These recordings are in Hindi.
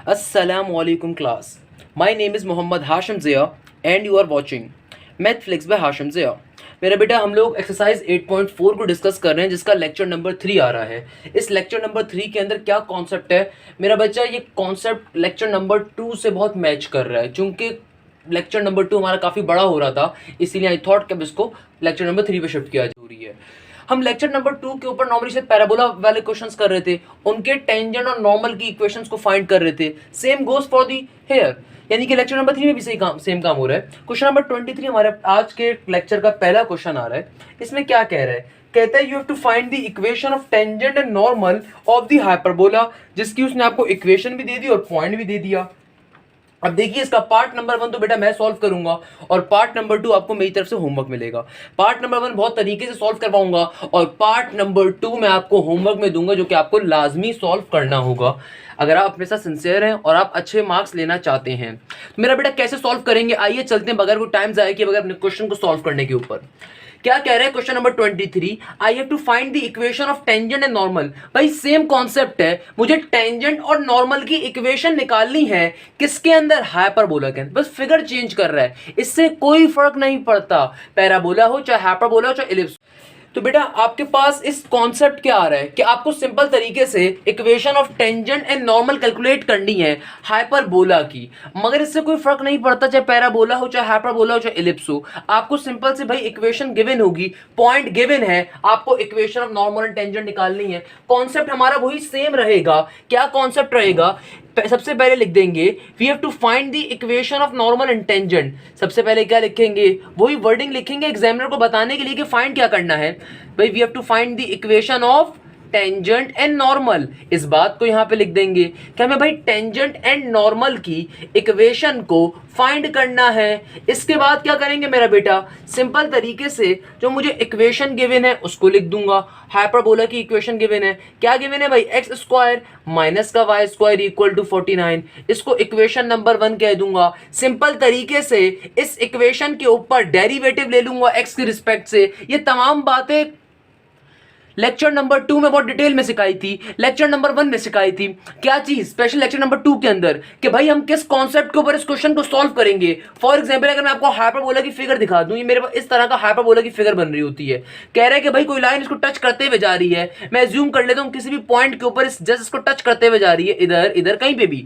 Assalamualaikum class. My name is Mohammad Hashim Zia and you are watching Mathflix by Hashim Zia. मेरा बेटा हम लोग एक्सरसाइज 8.4 को डिस्कस कर रहे हैं जिसका लेक्चर नंबर 3 आ रहा है। इस लेक्चर नंबर 3 के अंदर क्या कॉन्सेप्ट है मेरा बच्चा, ये कॉन्सेप्ट लेक्चर नंबर 2 से बहुत मैच कर रहा है। चूंकि लेक्चर नंबर 2 हमारा काफ़ी बड़ा हो रहा था, इसीलिए आई थॉट कि अब इसको लेक्चर नंबर 3 पे शिफ्ट किया जरूरी है। हम लेक्चर नंबर 2 के ऊपर नॉर्मली से पैराबोला वाले क्वेश्चंस कर रहे थे, उनके टेंजेंट और नॉर्मल की इक्वेशंस को फाइंड कर रहे थे। Same goes for the here, यानी कि लेक्चर नंबर 3 में भी सेम काम हो रहा है। क्वेश्चन नंबर 23 हमारे आज के लेक्चर का पहला क्वेश्चन आ रहा है। इसमें क्या कह रहा है, कहता है you have to find the equation of tangent and normal of the hyperbola, जिसकी उसने आपको इक्वेशन भी दे दी और पॉइंट भी दे दिया। अब देखिए इसका पार्ट नंबर 1 तो बेटा मैं सॉल्व करूंगा और पार्ट नंबर 2 आपको मेरी तरफ से होमवर्क मिलेगा। पार्ट नंबर 1 बहुत तरीके से सॉल्व करवाऊंगा और पार्ट नंबर 2 मैं आपको होमवर्क में दूंगा, जो कि आपको लाजमी सॉल्व करना होगा अगर आप अपने साथ सिंसियर हैं और आप अच्छे मार्क्स लेना चाहते हैं। तो मेरा बेटा कैसे सॉल्व करेंगे, आइए चलते हैं बगैर कोई टाइम जाए कि बगैर अपने क्वेश्चन को सॉल्व करने के ऊपर। क्या कह रहा है question number 23, I have to find the equation of tangent and normal. भाई सेम कॉन्सेप्ट है, मुझे टेंजेंट और नॉर्मल की इक्वेशन निकालनी है। किसके अंदर, हाइपरबोला के अंदर। बस फिगर चेंज कर रहा है, इससे कोई फर्क नहीं पड़ता, पैराबोला हो चाहे हाइपरबोला हो चाहे इलिप्स। तो बेटा आपके पास इस कॉन्सेप्ट क्या आ रहा है कि आपको सिंपल तरीके से equation of tangent and normal calculate करनी है हाइपरबोला की, मगर इससे कोई फर्क नहीं पड़ता चाहे पैराबोला हो चाहे हाइपरबोला हो चाहे इलिप्स हो। आपको सिंपल से भाई इक्वेशन गिवन होगी, पॉइंट गिवन है, आपको equation of normal and tangent निकालनी है। कॉन्सेप्ट हमारा वही सेम रहेगा। क्या कॉन्सेप्ट रहेगा, सबसे पहले लिख देंगे we have to find the equation of normal and tangent. सबसे पहले क्या लिखेंगे, वही वर्डिंग लिखेंगे एग्जामिनर को बताने के लिए कि फाइंड क्या करना है। भाई we have to find the equation of tangent and normal, इस बात को यहां पे लिख देंगे कि हमें भाई टेंजेंट एंड नॉर्मल की इक्वेशन को फाइंड करना है। इसके बाद क्या करेंगे मेरा बेटा, सिंपल तरीके से जो मुझे इक्वेशन गिवन है उसको लिख दूंगा। हाइपरबोला की इक्वेशन गिवन है, क्या गिवन है भाई, एक्स स्क्वायर माइनस का वाई स्क्वायर इक्वल टू 49। इसको इक्वेशन नंबर 1 कह दूंगा। सिंपल तरीके से इस इक्वेशन के ऊपर डेरिवेटिव ले लूंगा एक्स के रिस्पेक्ट से। ये तमाम बातें लेक्चर नंबर 2 में बहुत डिटेल में सिखाई थी, लेक्चर नंबर 1 में सिखाई थी। क्या चीज स्पेशल लेक्चर नंबर 2 के अंदर कि भाई हम किस कॉन्सेप्ट के ऊपर इस क्वेश्चन को सॉल्व करेंगे। फॉर एग्जांपल अगर मैं आपको हाइपरबोला की फिगर दिखा दूं, ये मेरे पास इस तरह का हाइपरबोला की फिगर बन रही होती है। कह रहा है कि भाई कोई लाइन इसको टच करते हुए जा रही है, मैं अज्यूम कर लेता हूं किसी भी पॉइंट के ऊपर जस्ट इसको टच करते हुए जा रही है, इधर इधर कहीं पे भी।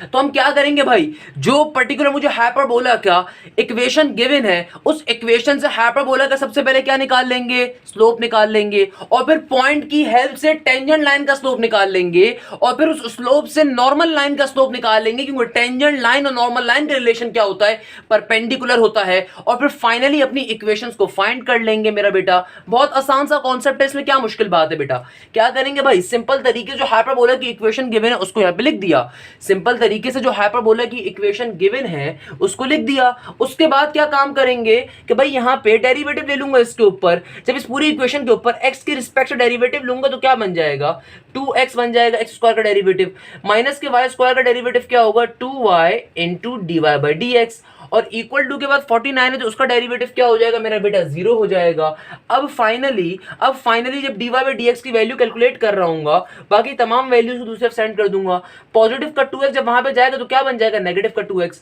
तो हम क्या करेंगे भाई, जो पर्टिकुलर मुझे हाइपरबोला का इक्वेशन गिवन है उस इक्वेशन से हाइपरबोला का सबसे पहले क्या निकाल लेंगे, स्लोप निकाल लेंगे, और फिर पॉइंट की हेल्प से टेंजेंट लाइन का स्लोप निकाल लेंगे, और फिर उस स्लोप से नॉर्मल लाइन का स्लोप निकाल लेंगे, क्योंकि टेंजेंट लाइन और नॉर्मल लाइन का रिलेशन क्या होता है, परपेंडिकुलर होता है। और फिर फाइनली अपनी इक्वेशंस को फाइंड कर लेंगे मेरा बेटा। बहुत आसान सा कॉन्सेप्ट है, इसमें क्या मुश्किल बात है बेटा। क्या करेंगे भाई, सिंपल तरीके जो हाइपरबोला की इक्वेशन गिवन है उसको यहां पे लिख दिया। सिंपल तरीके से जो हाइपरबोला की इक्वेशन गिवन है उसको लिख दिया। उसके बाद क्या काम करेंगे कि भाई यहां पे डेरिवेटिव ले लूंगा इसके ऊपर। जब इस पूरी इक्वेशन के ऊपर x के रिस्पेक्ट से डेरिवेटिव लूंगा तो क्या बन जाएगा, 2x बन जाएगा, x स्क्वायर का डेरिवेटिव माइनस के y स्क्वायर का डेरिवेटिव क्या होगा, 2y into D Y by D X, और इक्वल टू के बाद 49 है तो उसका डेरिवेटिव क्या हो जाएगा मेरा बेटा, 0 हो जाएगा। अब फाइनली जब dy बाई dx की वैल्यू कैलकुलेट कर रहा हूँ, बाकी तमाम वैल्यूज को दूसरी तरफ सेंड कर दूंगा। पॉजिटिव का 2x जब वहां पे जाएगा तो क्या बन जाएगा, नेगेटिव का 2x।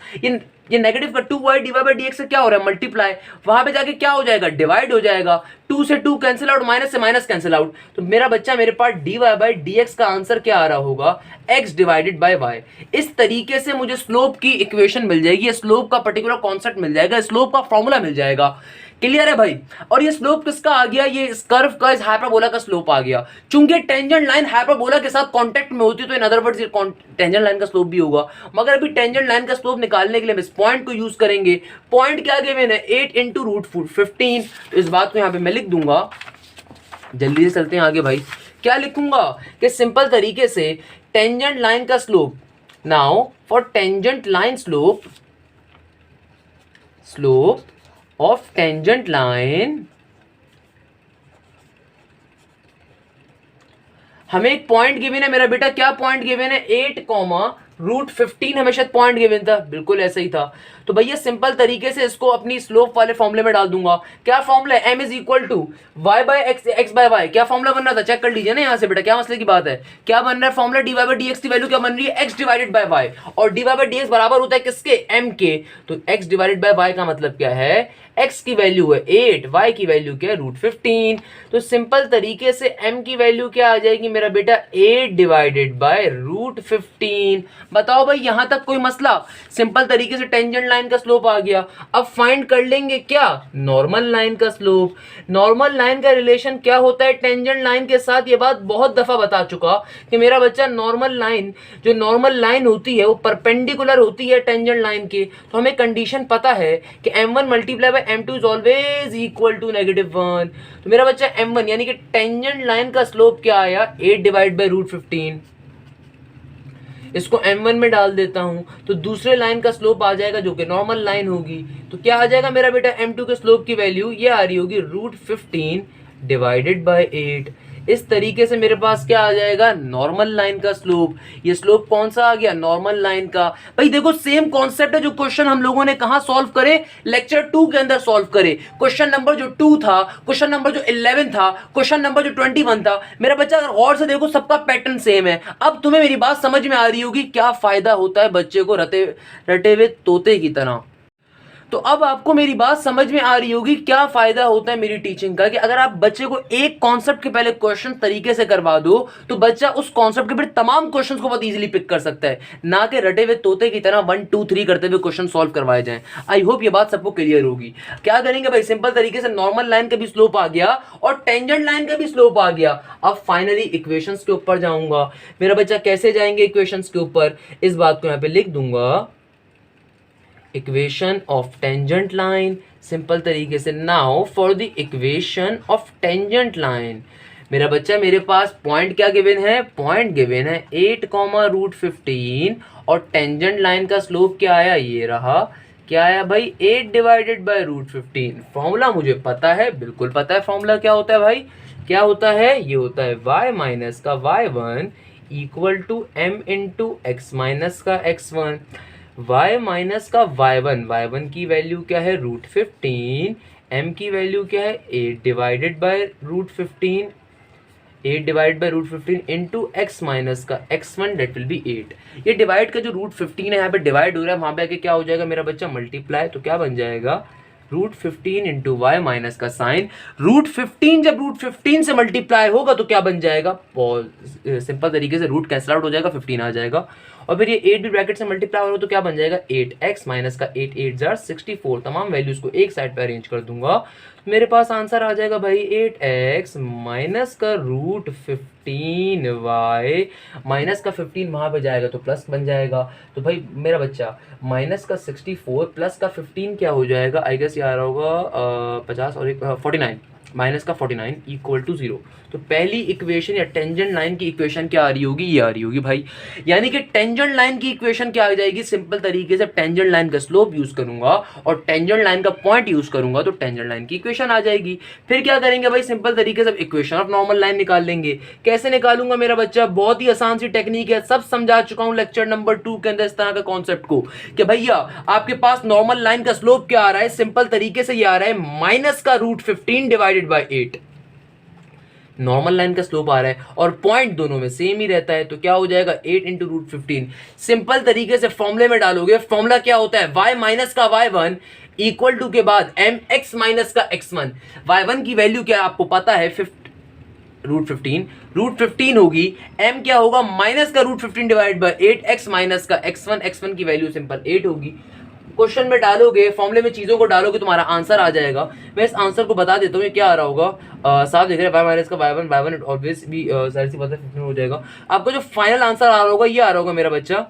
ये नेगेटिव का 2y D Y by D X से क्या हो रहा है, मल्टीप्लाई, वहां पे जाके क्या हो जाएगा, डिवाइड हो जाएगा। 2 से 2 कैंसिल आउट, माइनस से माइनस कैंसिल आउट। तो मेरा बच्चा मेरे पास D Y by D X का आंसर क्या आ रहा होगा, x डिवाइडेड बाय y। इस तरीके से मुझे स्लोप की इक्वेशन मिल जाएगी, स्लोप का पर्टिकुलर कॉन्सेप्ट मिल जाएगा, स्लोप का फॉर्मूला मिल जाएगा। क्लियर है भाई। और ये स्लोप किसका आ गया, ये इस कर्व का, इस हाइपरबोला का स्लोप आ गया। चूंकि टेंजेंट लाइन हाइपरबोला के साथ कांटेक्ट में होती है तो in other words tangent line का स्लोप भी होगा। मगर अभी टेंजेंट लाइन का स्लोप निकालने के लिए हम इस पॉइंट को यूज करेंगे। पॉइंट क्या गिवन है, 8 इंटू रूट 15। तो इस बात को यहां पे मैं लिख दूंगा। जल्दी से चलते हैं आगे भाई। क्या लिखूंगा कि सिंपल तरीके से टेंजेंट लाइन का slope, now for tangent line slope of tangent line, हमें एक पॉइंट गिवन है मेरा बेटा। क्या पॉइंट गिवन है, 8 रूट 15 हमेशा पॉइंट गिवन था, बिल्कुल ऐसा ही था। तो भैया सिंपल तरीके से इसको अपनी स्लोप वाले फॉर्मूले में डाल दूंगा। क्या फॉर्मूला है, m is equal to Y by X, X by Y. क्या फॉर्मूला बन रहा था, चेक कर लीजिए ना यहाँ से बेटा, क्या मसले की बात है। क्या बन रहा है formula, D Y by D X की वैल्यू क्या बन रही है, x डिवाइडेड बाय वाई, और D Y by D X बराबर होता है किसके, m के। तो x डिवाइडेड बाय वाई का मतलब क्या है, x की वैल्यू है 8, y की वैल्यू क्या है √15। तो सिंपल तरीके से m की वैल्यू क्या आ जाएगी मेरा बेटा, 8 डिवाइडेड बाय √15। बताओ भाई यहां तक कोई मसला। सिंपल तरीके से टेंजेंट लाइन का स्लोप आ गया। अब फाइंड कर लेंगे क्या, नॉर्मल लाइन का स्लोप। नॉर्मल लाइन का रिलेशन क्या होता है टेंजेंट लाइन के साथ, ये बात बहुत दफा बता चुका कि मेरा बच्चा नॉर्मल लाइन, जो नॉर्मल लाइन होती है वो परपेंडिकुलर होती है टेंजेंट लाइन के। तो हमें कंडीशन पता है कि m1 multiply by m2 is always equal to -1। तो मेरा बच्चा m1 यानी कि टेंजेंट लाइन का स्लोप क्या आया, 8 डिवाइड बाय √15। इसको m1 में डाल देता हूं तो दूसरे लाइन का स्लोप आ जाएगा जो कि नॉर्मल लाइन होगी। तो क्या आ जाएगा मेरा बेटा, m2 के स्लोप की वैल्यू ये आ रही होगी √15 डिवाइडेड बाय 8। इस तरीके से मेरे पास क्या आ जाएगा, नॉर्मल लाइन का स्लोप। ये स्लोप कौन सा आ गया, नॉर्मल लाइन का। भाई देखो सेम कॉन्सेप्ट है जो क्वेश्चन हम लोगों ने कहां सॉल्व करे, लेक्चर 2 के अंदर सॉल्व करे। क्वेश्चन नंबर जो 2 था, क्वेश्चन नंबर जो 11 था, क्वेश्चन नंबर जो 21 था। मेरा बच्चा अगर गौर से देखो सबका पैटर्न सेम है। अब तुम्हें मेरी बात समझ में आ रही होगी क्या फायदा होता है बच्चे को रटे हुए तोते की तरह। तो अब आपको मेरी बात समझ में आ रही होगी क्या फायदा होता है मेरी टीचिंग का, कि अगर आप बच्चे को एक कॉन्सेप्ट के पहले क्वेश्चन तरीके से करवा दो तो बच्चा उस कॉन्सेप्ट के फिर तमाम क्वेश्चंस को बहुत इजीली पिक कर सकता है, ना कि रटे हुए तोते की तरह 1 2 3 करते हुए क्वेश्चन सॉल्व करवाए जाएं। आई होप ये बात सबको क्लियर होगी। क्या करेंगे भाई, सिंपल तरीके से नॉर्मल लाइन का भी स्लोप आ गया और टेंजेंट लाइन का भी स्लोप आ गया। अब फाइनली इक्वेशंस के ऊपर जाऊंगा। मेरा बच्चा कैसे जाएंगे इक्वेशंस के ऊपर, इस बात को यहाँ पे लिख दूंगा, equation of tangent line. Simple तरीके से now for the equation of tangent line, मेरा बच्चा मेरे पास पॉइंट क्या गिवन है, पॉइंट गिवन है 8, √15 और टेंजेंट लाइन का स्लोप क्या आया, ये रहा। क्या आया भाई, 8 डिवाइडेड बाय √15। फॉर्मूला मुझे पता है, बिल्कुल पता है फॉर्मूला क्या होता है भाई, क्या होता है, ये होता है y माइनस का y1 equal to m into x minus का x1। y माइनस का y1 की वैल्यू क्या है √15, m की वैल्यू क्या है 8 divided by √15, 8 divide by √15 into x minus का x1 डेट विल बी 8। ये डिवाइड का जो √15 है यहाँ पे डिवाइड हो रहा है, वहां पे आके क्या हो जाएगा मेरा बच्चा, मल्टीप्लाई। तो क्या बन जाएगा, √15 इंटू वाई माइनस का साइन। √15 जब √15 से मल्टीप्लाई होगा तो क्या बन जाएगा, सिंपल तरीके से रूट कैंसिल आउट हो जाएगा, 15 आ जाएगा। और फिर ये 8 भी ब्रैकेट से मल्टीप्लाई हो तो क्या बन जाएगा, 8x माइनस का 8 8 जार 64। तमाम वैल्यूज को एक साइड पे अरेंज कर दूंगा, मेरे पास आंसर आ जाएगा भाई 8x माइनस का √15y माइनस का 15 वहां पे जाएगा तो प्लस बन जाएगा। तो भाई मेरा बच्चा माइनस का 64 प्लस का 15 क्या हो जाएगा, आई गेस ये आ रहा होगा 50 और 49, माइनस का 49 इक्वल टू 0। तो पहली इक्वेशन या टेंजेंट लाइन की इक्वेशन क्या आ रही होगी, ये आ रही होगी भाई। यानी कि टेंजेंट लाइन की इक्वेशन क्या आ जाएगी, सिंपल तरीके से टेंजेंट लाइन का स्लोप यूज करूंगा और टेंजेंट लाइन का पॉइंट यूज करूंगा तो टेंजेंट लाइन की इक्वेशन आ जाएगी। फिर क्या करेंगे भाई, सिंपल तरीके से इक्वेशन ऑफ नॉर्मल लाइन निकाल लेंगे। कैसे निकालूंगा मेरा बच्चा, बहुत ही आसान सी टेक्निक है, सब समझा चुका हूं लेक्चर नंबर 2 के अंदर इस तरह का कॉन्सेप्ट को, कि भैया आपके पास नॉर्मल लाइन का स्लोप क्या आ रहा है, सिंपल तरीके से ये आ रहा है माइनस का √15 डिवाइडेड बाय 8। नॉर्मल लाइन का स्लोप आ रहा है और पॉइंट दोनों में सेम ही रहता है, तो क्या हो जाएगा 8 इंटू √15। सिंपल तरीके से फॉर्मूले में डालोगे, फॉर्मूला क्या होता है, y माइनस का y1 इक्वल टू के बाद mx माइनस का x1। y1 की वैल्यू क्या आपको पता है, √15 होगी, m क्या होगा माइनस का √15 डिवाइड बाय 8, x माइनस का x1 की वैल्यू सिंपल 8 होगी। क्वेश्चन में डालोगे, फॉर्मूले में चीजों को डालोगे, तुम्हारा आंसर आ जाएगा। मैं इस आंसर को बता देता हूँ ये क्या आ रहा होगा, साफ देख रहे हैं, y माइनस का y1 ऑब्वियस भी सारी सी बात है 15 हो जाएगा। आपको जो फाइनल आंसर आ रहा होगा ये आ रहा होगा मेरा बच्चा,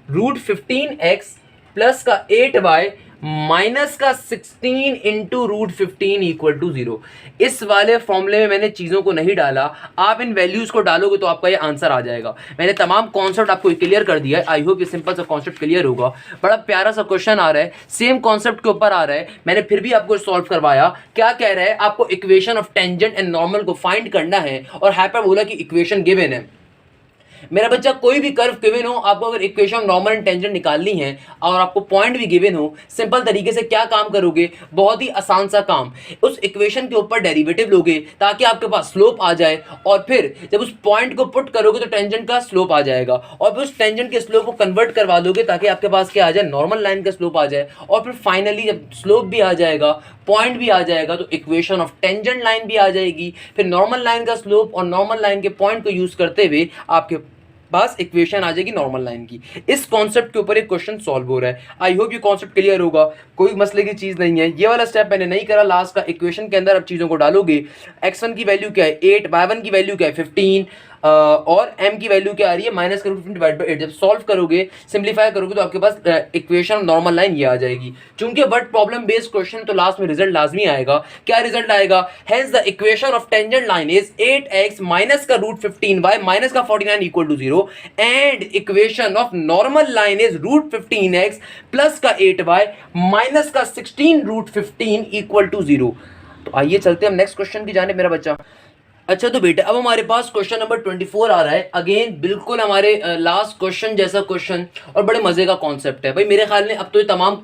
√15x प्लस का 8y माइनस का 16 इंटू √15 इक्वल टू 0। इस वाले फॉर्मूले में मैंने चीजों को नहीं डाला, आप इन वैल्यूज को डालोगे तो आपका ये आंसर आ जाएगा। मैंने तमाम कॉन्सेप्ट आपको क्लियर कर दिया है, आई होप ये सिंपल सा कॉन्सेप्ट क्लियर होगा। बड़ा प्यारा सा क्वेश्चन आ रहा है, सेम कॉन्सेप्ट के ऊपर आ रहा है, मैंने फिर भी आपको सॉल्व करवाया। क्या कह रहा है, आपको equation of tangent and normal को फाइंड करना है और हाइपरबोला की इक्वेशन गिवन है। मेरा बच्चा कोई भी कर्व गिवन हो, आपको अगर इक्वेशन नॉर्मल एंड टेंजेंट निकालनी है और आपको पॉइंट भी गिवन हो, सिंपल तरीके से क्या काम करोगे, बहुत ही आसान सा काम, उस इक्वेशन के ऊपर डेरिवेटिव लोगे ताकि आपके पास स्लोप आ जाए, और फिर जब उस पॉइंट को पुट करोगे तो टेंजेंट का स्लोप आ जाएगा, और फिर उस टेंजेंट के स्लोप को कन्वर्ट करवा दोगे ताकि आपके पास क्या आ जाए, नॉर्मल लाइन का स्लोप आ जाए, और फिर फाइनली जब स्लोप भी आ जाएगा, पॉइंट भी आ जाएगा, तो इक्वेशन ऑफ टेंजेंट लाइन भी आ जाएगी, फिर नॉर्मल लाइन का स्लोप और नॉर्मल लाइन के पॉइंट को यूज करते हुए आपके पास इक्वेशन आ जाएगी नॉर्मल लाइन की। इस कॉन्सेप्ट के ऊपर एक क्वेश्चन सॉल्व हो रहा है। आई होप ये कॉन्सेप्ट क्लियर होगा, कोई मसले की चीज नहीं है। ये वाला स्टेप मैंने नहीं करा लास्ट का, इक्वेशन के अंदर अब चीजों को डालोगे, x1 की वैल्यू क्या है 8, y1 की वैल्यू क्या है 15, और m की वैल्यू क्या आ रही है -15 डिवाइड बाई 8। जब सॉल्व करोगे, सिंप्लीफाई करोगे, तो आपके पास इक्वेशन नॉर्मल लाइन ये आ जाएगी। चूंकि वर्ड प्रॉब्लम बेस्ड क्वेश्चन, तो लास्ट में रिजल्ट लाजमी आएगा। क्या रिजल्ट आएगा, hence the equation of tangent line is 8x minus का √15y माइनस का 49 equal to 0, and equation of normal line is √15x plus का 8y माइनस का 16 √15 इक्वल टू 0। तो आइए चलते हैं हम नेक्स्ट क्वेश्चन की जाने मेरा बच्चा। अच्छा तो बेटा अब हमारे पास क्वेश्चन नंबर 24 आ रहा है। अगेन बिल्कुल हमारे लास्ट क्वेश्चन जैसा क्वेश्चन, और बड़े मजे का कॉन्सेप्ट है भाई। मेरे ख्याल में अब तो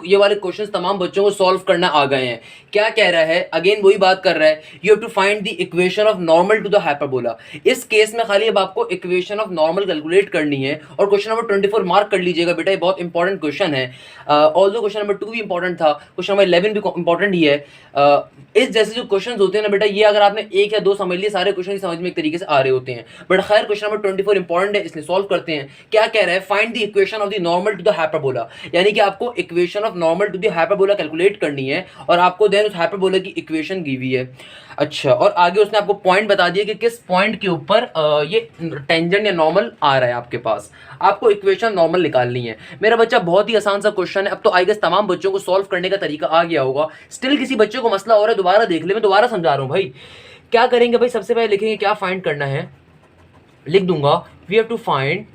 ये वाले क्वेश्चंस तमाम बच्चों को सॉल्व करना आ गए हैं। क्या कह रहा है, अगेन वही बात कर रहा है, you have to find the equation of normal to the hyperbola. इस केस में खाली अब आपको इक्वेशन ऑफ नॉर्मल कैलकुलेट करनी है, और क्वेश्चन नंबर 24 मार्क कर लीजिएगा बेटा, ये बहुत इंपॉर्टेंट क्वेश्चन है। ऑल्दो क्वेश्चन नंबर 2 भी इंपॉर्टेंट था, क्वेश्चन नंबर 11 भी इंपॉर्टेंट ही है। इस जैसे जो क्वेश्चन होते हैं ना बेटा, ये अगर आपने एक या दो समझ लिए, सारे क्वेश्चन समझ में एक तरीके से आ रहे होते हैं। बट खैर क्वेश्चन नंबर 24 इंपॉर्टेंट है, इसलिए सॉल्व करते हैं। क्या कह रहा है, find the equation of the normal to the hyperbola, यानी कि आपको equation of normal to the hyperbola calculate करनी है, और आपको देन उस हाइपरबोला की इक्वेशन दी हुई है। अच्छा, और आगे उसने आपको पॉइंट बता दिया कि किस पॉइंट के ऊपर ये टेंजेंट या नॉर्मल आ रहा है आपके पास। आपको इक्वेशन नॉर्मल निकालनी है मेरा बच्चा। बहुत ही आसान सा क्वेश्चन है। अब तो आई गेस तमाम बच्चों को सॉल्व करने का तरीका आ गया होगा। स्टिल किसी बच्चे को मसला हो रहा है, दोबारा देख ले, मैं दोबारा समझा रहा हूँ भाई। क्या करेंगे भाई, सबसे पहले लिखेंगे क्या फाइंड करना है, लिख दूंगा we have to find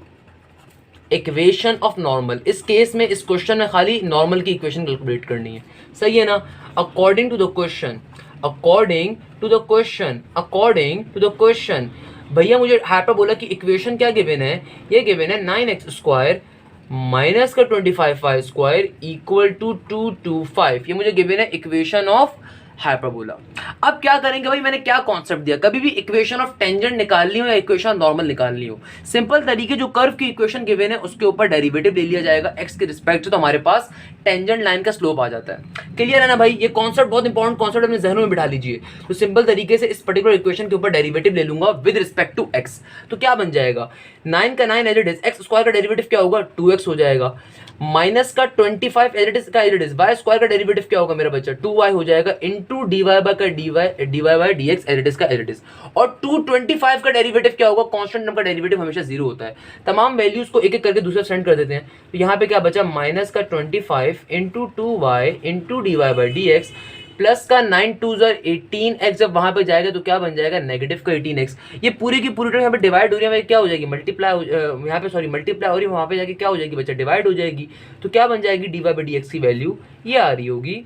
equation of normal. इस केस में, इस क्वेश्चन में खाली नॉर्मल की इक्वेशन कैलकुलेट करनी है, सही है ना। According to the question, according to the question, according to the question, भैया मुझे हाइपरबोला की इक्वेशन क्या गिवन है, ये गिवन है 9x² माइनस का 25y² इक्वल टू 225। ये मुझे गिवन है इक्वेशन ऑफ हाइपरबोला। अब क्या करेंगे भाई, मैंने क्या कॉन्सेप्ट दिया, कभी भी इक्वेशन ऑफ टेंजेंट निकालनी हो या इक्वेशन नॉर्मल निकालनी हो, सिंपल तरीके जो कर्व की इक्वेशन गिवन है उसके ऊपर डेरिवेटिव ले लिया जाएगा एक्स के रिस्पेक्ट से, तो हमारे पास टेंजेंट लाइन का स्लोप आ जाता है। क्लियर है ना भाई, ये कॉन्सेप्ट बहुत इंपॉर्टेंट कॉन्सेप्ट अपने जहनों में बिठा लीजिए। तो सिंपल तरीके से इस पर्टिकुलर इक्वेशन के ऊपर डेरिवेटिव ले लूंगा विद रिस्पेक्ट टू एक्स, तो क्या बन जाएगा 9 का 9 as it is, X square का डेरिवेटिव क्या होगा 2x हो जाएगा, माइनस का 25 एज इट इज का as it is, Y square का डेरिवेटिव क्या होगा मेरा बच्चा 2y हो जाएगा, इंटू dy बाय का dy by dx as it is का एज इट इज, और 225 का डेरिवेटिव क्या होगा, कांस्टेंट नंबर का डेरिवेटिव हमेशा 0 होता है। तमाम वैल्यूज को एक एक करके दूसरे सेंड कर देते हैं, तो यहाँ पे क्या बचा माइनस का 25 into 2y into dy by dx plus का 9 2 18x, जब वहां पे जाएगा तो क्या बन जाएगा नेगेटिव का 18x। ये पूरी की पूरी टर्म यहाँ पे डिवाइड हो रही है, क्या हो जाएगी मल्टीप्लाई, यहाँ पे सॉरी मल्टीप्लाई हो रही है, वहां पे जाके क्या हो जाएगी बच्चा डिवाइड हो जाएगी। तो क्या बन जाएगी dy बाई dx की वैल्यू ये आ रही होगी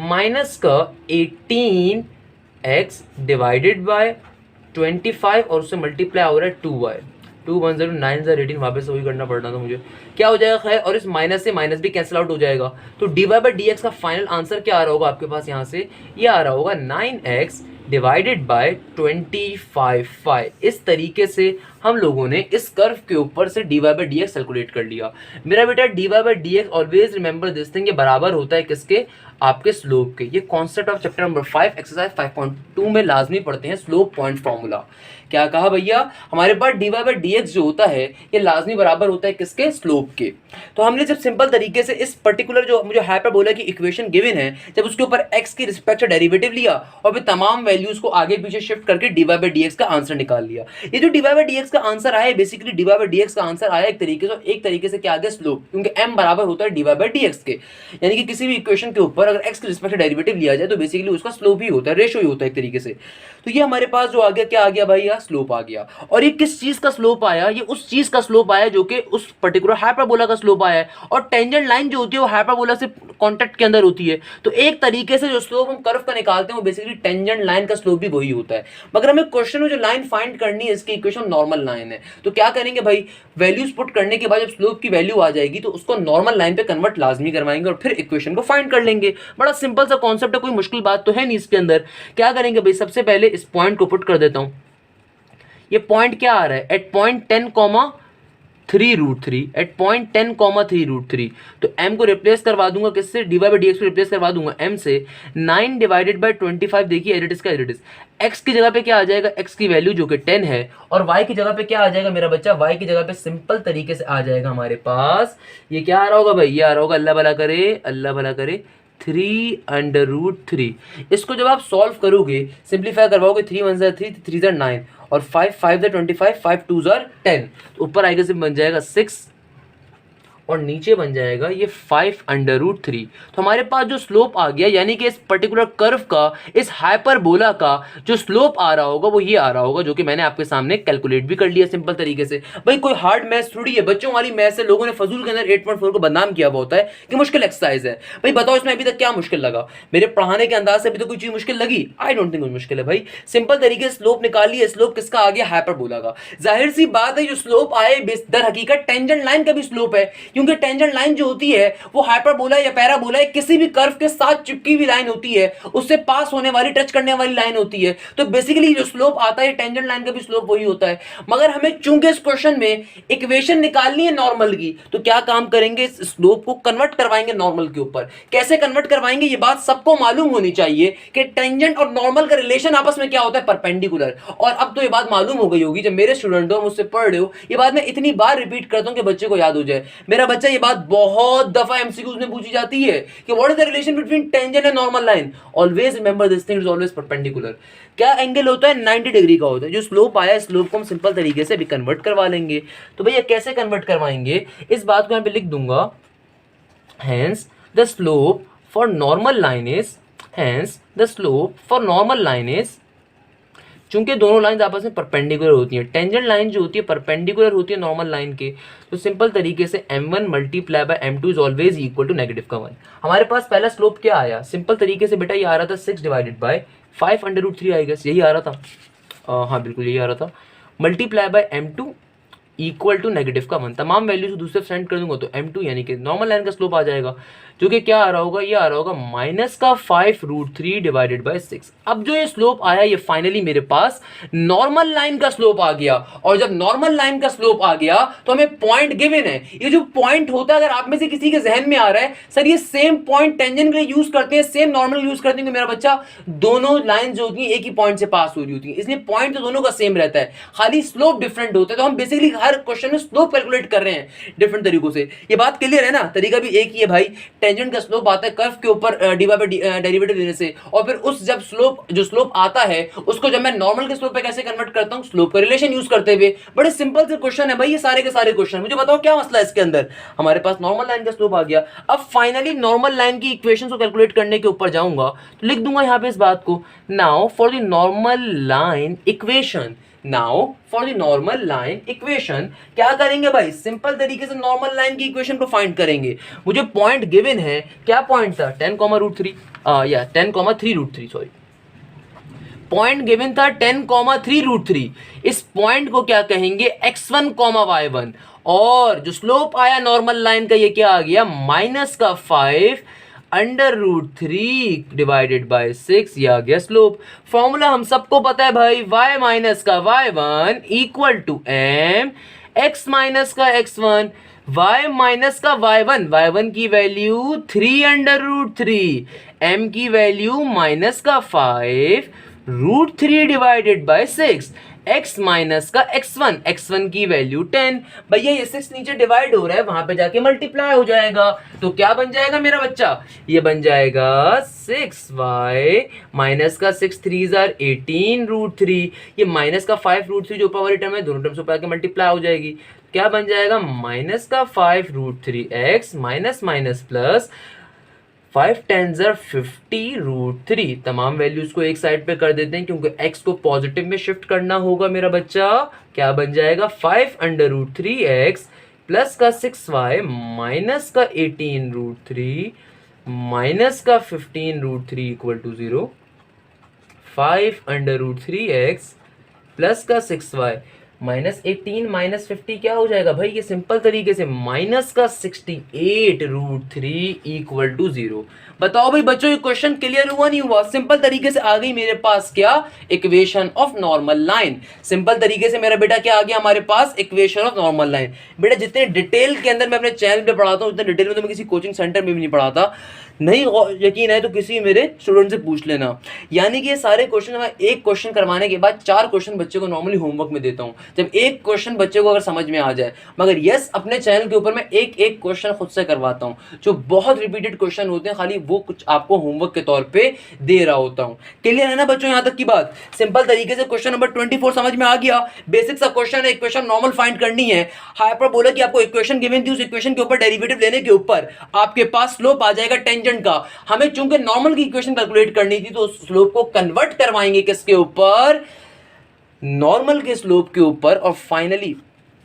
माइनस का 18x डिवाइडेड बाय 25 और उससे मल्टीप्लाई हो रहा है 2y, 2 1 0 9 0 18, वहाँ पे से वही करना पड़ना था मुझे, क्या हो जाएगा खैर, और इस माइनस से माइनस भी कैंसिल आउट हो जाएगा। तो dy बाई dx का फाइनल आंसर क्या आ रहा होगा आपके पास, यहाँ से ये आ रहा होगा 9x डिवाइडेड बाय 25। इस तरीके से हम लोगों ने इस कर्व के ऊपर से dy बाई dx कैलकुलेट कर लिया। मेरा बेटा dy by dx always remember this thing, ये बराबर होता है किसके, आपके स्लोप के। ये concept of chapter number 5 exercise 5.2 में लाजमी पढ़ते हैं स्लोप पॉइंट फॉर्मूला। क्या कहा भैया, हमारे पास dy बाई dx जो होता है ये लाजमी बराबर होता है किसके, स्लोप के। तो हमने जब सिंपल तरीके से इस पर्टिकुलर जो मुझे हाइपरबोला की इक्वेशन गिवन है, जब उसके ऊपर x की रिस्पेक्ट से डेरिवेटिव लिया और फिर तमाम वैल्यूज को आगे पीछे शिफ्ट करके dy बाई dx का आंसर निकाल लिया। ये जो dy बाई dx का आंसर आया, बेसिकली dy बाई dx का आंसर आया एक तरीके से क्या आ गया स्लोप, क्योंकि m बराबर होता है dy बाई dx के। यानी कि किसी भी इक्वेशन के ऊपर अगर x के रिस्पेक्ट से डेरिवेटिव लिया जाए तो बेसिकली उसका स्लोप ही होता है, रेशो ही होता है एक तरीके से। तो ये हमारे पास जो आ गया, क्या आ गया भाई, यहाँ स्लोप आ गया। और ये किस चीज का स्लोप आया, ये उस चीज का स्लोप आया जो कि उस पर्टिकुलर हाइपरबोला का स्लोप आया है। और टेंजेंट लाइन जो होती है वो हाइपरबोला से कांटेक्ट के अंदर होती है, तो एक तरीके से जो स्लोप हम कर्व का निकालते हैं वो बेसिकली टेंजेंट लाइन का स्लोप भी वही होता है। मगर हमें क्वेश्चन में जो लाइन फाइंड करनी है इसकी इक्वेशन नॉर्मल नॉर्मल लाइन है। तो क्या करेंगे भाई, वैल्यूज पुट करने के बाद जब स्लोप की वैल्यू आ जाएगी तो उसको नॉर्मल लाइन पे कन्वर्ट लाजमी करवाएंगे और फिर इक्वेशन को फाइंड कर लेंगे। बड़ा सिंपल सा कॉन्सेप्ट है, कोई मुश्किल बात तो है नहीं इसके अंदर। क्या करेंगे भाई, सबसे पहले इस पॉइंट को पुट कर देता हूं। ये पॉइंट क्या आ रहा है, एट पॉइंट 10,3√3, एट पॉइंट 10,3√3। तो m को रिप्लेस करवा दूंगा किससे, dy बाई dx को रिप्लेस करवा दूंगा m से। 9 डिवाइडेड बाई 25, देखिए एडिट इसका एडिट, x की जगह पे क्या आ जाएगा, x की वैल्यू जो कि 10 है, और y की जगह पे क्या आ जाएगा मेरा बच्चा, y की जगह पे सिंपल तरीके से आ जाएगा हमारे पास, ये क्या आ रहा होगा भाई, ये आ रहा होगा, अल्लाह भला करे, अल्लाह भला करे, 3√3। इसको जब आप सॉल्व करोगे, सिंप्लीफाई करवाओगे, 3 1 3, 3 9, और 5 5 25, 5 2 10, तो ऊपर आएगा सिर्फ बन जाएगा 6 और नीचे बन जाएगा ये 5√3। तो हमारे पास जो स्लोप आ गया, यानी कि इस पर्टिकुलर कर्व का, इस हाइपरबोला का जो स्लोप आ रहा होगा वो ये आ रहा होगा, जो कि मैंने आपके सामने कैलकुलेट भी कर लिया सिंपल तरीके से। भाई कोई हार्ड मैथ्स थोड़ी है, बच्चों वाली मैथ्स है, लोगों ने फजूल के अंदर 8.4 को बदनाम किया हुआ होता है कि मुश्किल एक्सरसाइज है। भाई बताओ इसमें अभी तक क्या मुश्किल लगा, मेरे पढ़ाने के अंदाज से अभी तो कोई चीज मुश्किल लगी? आई डोंट थिंक मुश्किल है भाई, सिंपल तरीके से स्लोप निकालिए। स्लोप किसका आ गया, हाइपरबोला का। जाहिर सी बात है जो स्लोप आए दर हकीकत टेंजेंट लाइन का भी स्लोप है, क्योंकि टेंजेंट लाइन जो होती है वो हाइपरबोला या पैराबोला या किसी भी कर्व के साथ चिपकी हुई लाइन होती है, उससे पास होने वाली, टच करने वाली लाइन होती है। तो बेसिकली जो स्लोप आता है टेंजेंट लाइन का भी स्लोप वही होता है। मगर हमें चूंकि इस क्वेश्चन में इक्वेशन निकालनी है नॉर्मल की, तो क्या काम करेंगे, इस स्लोप को कन्वर्ट करवाएंगे नॉर्मल के ऊपर। कैसे कन्वर्ट करवाएंगे, ये बात सबको मालूम होनी चाहिए कि टेंजेंट और नॉर्मल का रिलेशन आपस में क्या होता है, परपेंडिकुलर। और अब तो ये बात मालूम हो गई होगी, जब मेरे स्टूडेंट हो, मुझसे पढ़ रहे हो, ये बात मैं इतनी बार रिपीट करता हूं कि बच्चे को याद हो जाए। मेरा बच्चा ये बात बहुत दफा एमसीक्यूज में पूछी जाती है कि what is the relation between tangent and normal line. Always remember this thing is always perpendicular. क्या एंगल होता है, 90 डिग्री का होता है। जो स्लोप आया, स्लोप को हम सिंपल तरीके से भी कन्वर्ट करवा लेंगे। तो भैया कैसे कन्वर्ट करवाएंगे, इस बात को यहां पे लिख दूंगा, hence the slope for normal line is, hence the slope for normal line is, चूंकि दोनों लाइन आपस में परपेंडिकुलर होती हैं, टेंजेंट लाइन जो होती है परपेंडिकुलर होती है नॉर्मल लाइन के, तो सिंपल तरीके से m1 multiply by m2 is always equal to negative का 1। हमारे पास पहला स्लोप क्या आया, सिंपल तरीके से बेटा ये आ रहा था 6 डिवाइडेड बाय 5√3 आएगा, यही आ रहा था, हाँ बिल्कुल यही आ रहा था, multiply by m2 equal to negative का 1। तमाम वैल्यूज को दूसरे सेंड कर दूंगा तो m2 यानी कि नॉर्मल लाइन का स्लोप आ जाएगा, जो कि क्या आ रहा होगा, ये आ रहा होगा माइनस का 5√3 डिवाइडेड बाय 6। अब जो ये स्लोप आया, ये फाइनली मेरे पास नॉर्मल लाइन का स्लोप आ गया। और जब नॉर्मल लाइन का स्लोप आ गया तो हमें पॉइंट गिवन है। ये जो पॉइंट होता है, अगर आप में से किसी के जहन में आ रहा है सर ये सेम पॉइंट टेंजेंट के लिए यूज करते हैं, सेम नॉर्मल यूज करते हैं, तो मेरा बच्चा दोनों लाइन जो होती है एक ही पॉइंट से पास हो रही होती है, इसलिए पॉइंट तो दोनों का सेम रहता है, खाली स्लोप डिफरेंट होता है। तो हम बेसिकली हर क्वेश्चन में स्लोप कैलकुलेट कर रहे हैं डिफरेंट तरीकों से। ये बात क्लियर है ना, तरीका भी एक ही है भाई, टेंजेंट का स्लोप आता है कर्व के ऊपर डेरिवेटिव लेने से, और फिर उस जब स्लोप जो स्लोप आता है उसको जब मैं नॉर्मल के स्लोप पे कैसे कन्वर्ट करता हूं, स्लोप का रिलेशन यूज करते हुए। बड़े सिंपल से क्वेश्चन है भाई ये सारे के सारे क्वेश्चन। मुझे बताओ क्या मसला है इसके अंदर, हमारे पास नॉर्मल लाइन का स्लोप आ गया। अब फाइनली नॉर्मल लाइन की इक्वेशन को कैलकुलेट करने के ऊपर जाऊंगा तो लिख दूंगा यहां पे इस बात को, now for the normal line equation, now for the normal line equation क्या करेंगे भाई, सिंपल तरीके से नॉर्मल लाइन की इक्वेशन को फाइंड करेंगे। मुझे पॉइंट गिवन है, क्या पॉइंट था, 10,√3 या 10,3√3 सॉरी, पॉइंट गिवन था 10,3√3। इस पॉइंट को क्या कहेंगे, x1, y1, और जो स्लोप आया नॉर्मल लाइन का ये क्या आ गया, माइनस का 5√3 डिवाइडेड बाय 6, ये आ गया स्लोप। फॉर्मूला हम सबको पता है भाई, y माइनस का y1 equal to m, x minus का x1, y माइनस का y1, y1 की वैल्यू 3√3, m की वैल्यू माइनस का 5√3 डिवाइडेड बाय 6, x माइनस का x1, x1 की वैल्यू 10। भैया ये 6 नीचे डिवाइड हो रहा है, वहां पे जाके मल्टीप्लाई हो जाएगा, तो क्या बन जाएगा मेरा बच्चा, ये बन जाएगा 6y माइनस का 6 3 18√3, ये माइनस का 5√3 जो ऊपर वाली टर्म है, दोनों टर्म्स ऊपर आके मल्टीप्लाई हो जाएगी, क्या बन जाएगा, माइनस का 5√3x माइनस माइनस प्लस 5 10 50√3। तमाम वैल्यूज को एक साइड पे कर देते हैं क्योंकि x को पॉजिटिव में शिफ्ट करना होगा मेरा बच्चा। क्या बन जाएगा, 5√3x प्लस का 6y माइनस का 18√3 माइनस का 15√3 इक्वल टू 0। 5√3x प्लस का 6y -18 -50 क्या हो जाएगा भाई, ये सिंपल तरीके से माइनस का 68√3 इक्वल टू 0। बताओ भाई बच्चों ये क्वेश्चन क्लियर हुआ नहीं हुआ? सिंपल तरीके से आ गई मेरे पास क्या, equation of normal line. Simple तरीके से मेरा बेटा क्या आ गया हमारे पास, इक्वेशन ऑफ नॉर्मल लाइन। बेटा जितने डिटेल के अंदर मैं अपने चैनल पे पढ़ाता हूँ उतने डिटेल में तो मैं किसी कोचिंग सेंटर में भी नहीं पढ़ाता। नहीं यकीन है तो किसी मेरे स्टूडेंट से पूछ लेना। यानी कि ये सारे क्वेश्चन मैं एक क्वेश्चन करवाने के बाद 4 क्वेश्चन बच्चे को नॉर्मली होमवर्क में देता हूँ, जब एक क्वेश्चन बच्चे को अगर समझ में आ जाए। मगर यस अपने चैनल के ऊपर मैं एक एक क्वेश्चन खुद से करवाता हूँ, जो बहुत रिपीटेड क्वेश्चन होते हैं, खाली वो कुछ आपको होमवर्क के तौर पे दे रहा होता हूँ। क्लियर है ना बच्चों यहाँ तक की बात? सिंपल तरीके से क्वेश्चन नंबर 24 समझ में आ गया। बेसिक सा क्वेश्चन है, इक्वेशन नॉर्मल फाइंड करनी है। हाइपरबोला की आपको इक्वेशन गिवन थी, उस इक्वेशन के ऊपर डेरिवेटिव लेने के ऊपर आपके पास स्लोप आ जाएगा टेंजेंट का। हमें चूंकि नॉर्मल की इक्वेशन कैलकुलेट करनी थी तो स्लोप को कन्वर्ट करवाएंगे किसके ऊपर, नॉर्मल के स्लोप के ऊपर, और फाइनली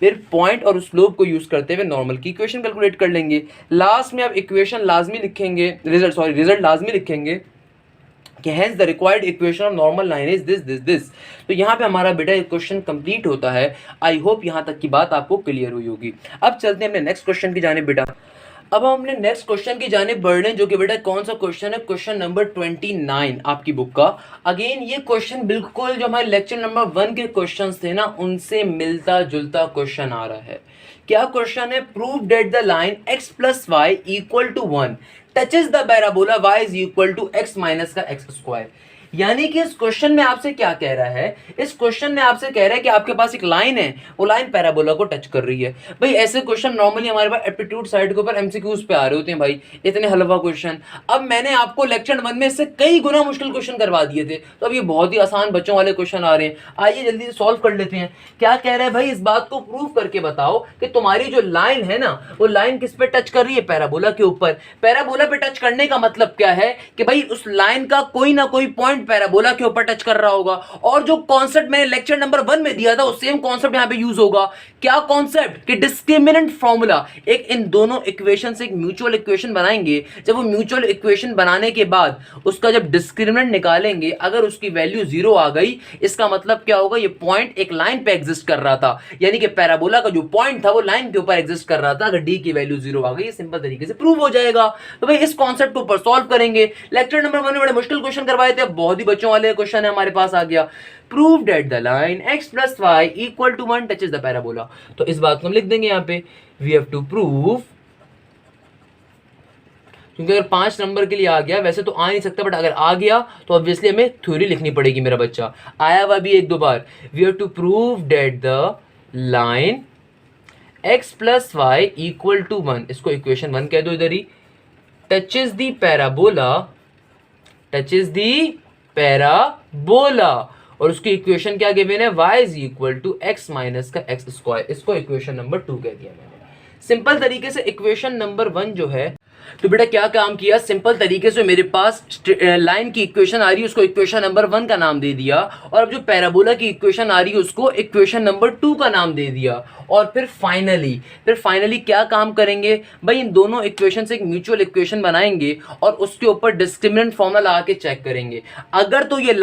फिर पॉइंट और स्लोप को यूज करते हुए नॉर्मल की इक्वेशन कैलकुलेट कर लेंगे। लास्ट में आप इक्वेशन लाजमी लिखेंगे, रिजल्ट लाजमी लिखेंगे कि hence the required equation of normal line is this. तो यहाँ पे हमारा बेटा क्वेश्चन कंप्लीट होता है। आई होप यहाँ तक की बात आपको क्लियर हुई होगी। अब चलते हैं अपने नेक्स्ट क्वेश्चन की जाने बेटा। अब हम अपने नेक्स्ट क्वेश्चन की जाने बढ़ रहे हैं, जो कि बेटा कौन सा क्वेश्चन है, क्वेश्चन नंबर 29 आपकी बुक का। अगेन ये क्वेश्चन बिल्कुल जो हमारे लेक्चर नंबर 1 के क्वेश्चंस थे ना उनसे मिलता जुलता क्वेश्चन आ रहा है। क्या क्वेश्चन है, prove that the line x plus Y equal to 1 touches the parabola y is equal to x minus का x स्क्वायर। यानी कि इस क्वेश्चन में आपसे क्या कह रहा है, इस क्वेश्चन में आपसे कह रहा है कि आपके पास एक लाइन है, वो लाइन पैराबोला को टच कर रही है। भाई ऐसे क्वेश्चन नॉर्मली हमारे पास एप्टीट्यूड साइड के ऊपर एमसीक्यूज पे आ रहे होते हैं भाई, इतने हलवा क्वेश्चन। अब मैंने आपको लेक्चर 1 में इससे कई गुना मुश्किल क्वेश्चन करवा दिए थे, तो अब ये बहुत ही आसान बच्चों वाले क्वेश्चन आ रहे हैं। आइए जल्दी से सॉल्व कर लेते हैं। क्या कह रहा है भाई, इस बात को प्रूव करके बताओ कि तुम्हारी जो लाइन है ना वो लाइन किस पे टच कर रही है, पैराबोला के ऊपर। पैराबोला पे टच करने का मतलब क्या है कि भाई उस लाइन का कोई ना कोई पॉइंट पैराबोला के ऊपर टच कर रहा होगा। और जो कॉन्सेप्ट मैंने लेक्चर नंबर 1 में दिया था वो सेम कॉन्सेप्ट यहां पे यूज होगा। क्या कॉन्सेप्ट, कि डिस्क्रिमिनेंट फॉर्मूला। एक इन दोनों इक्वेशन से एक म्यूचुअल इक्वेशन बनाएंगे, जब वो म्यूचुअल इक्वेशन बनाने के बाद उसका जब डिस्क्रिमिनेंट निकालेंगे, अगर उसकी वैल्यू 0 आ गई, इसका मतलब क्या होगा, ये पॉइंट एक लाइन पे एग्जिस्ट कर रहा था। यानी कि पैराबोला का जो पॉइंट था वो लाइन के ऊपर एग्जिस्ट कर रहा था। अगर डी की वैल्यू 0 आ गई, सिंपल तरीके से प्रूव हो जाएगा। तो भाई इस कॉन्सेप्ट को ऊपर सॉल्व करेंगे। लेक्चर नंबर 1 में बड़े मुश्किल क्वेश्चन करवाए थे, बहुत ही बच्चों वाले क्वेश्चन है हमारे पास आ गया। Prove that the line x plus Y equal to 1 touches the parabola. तो इस बात को हम लिख देंगे यहाँ पे, वी हैव टू प्रूव, क्योंकि अगर 5 नंबर के लिए आ गया, वैसे तो आ नहीं सकता, बट अगर आ गया तो ऑब्वियसली हमें थ्योरी लिखनी पड़ेगी। मेरा बच्चा आया हुआ भी 1-2 बार। We have to prove that the line x plus Y equal to 1, इसको इक्वेशन 1 कह दो इधर ही, touches the parabola, touches the parabola, और उसकी इक्वेशन क्या गिवन है, y is equal to x minus का x स्क्वायर। इसको इक्वेशन नंबर 2 कह दिया मैंने। सिंपल तरीके से इक्वेशन नंबर 1 जो है, तो बेटा क्या काम किया, सिंपल तरीके से मेरे पास लाइन की इक्वेशन आ रही है, उसको इक्वेशन नंबर 1 का नाम दे दिया, और अब जो पैराबोला की इक्वेशन आ रही है उसको इक्वेशन नंबर 2 का नाम दे दिया। और फिर फाइनली क्या काम करेंगे भाई, इन दोनों इक्वेशन से एक म्यूचुअल इक्वेशन बनाएंगे और उसके ऊपर डिस्क्रिमिनेंट फॉर्मूला लगा के चेक करेंगे। अगर तो ये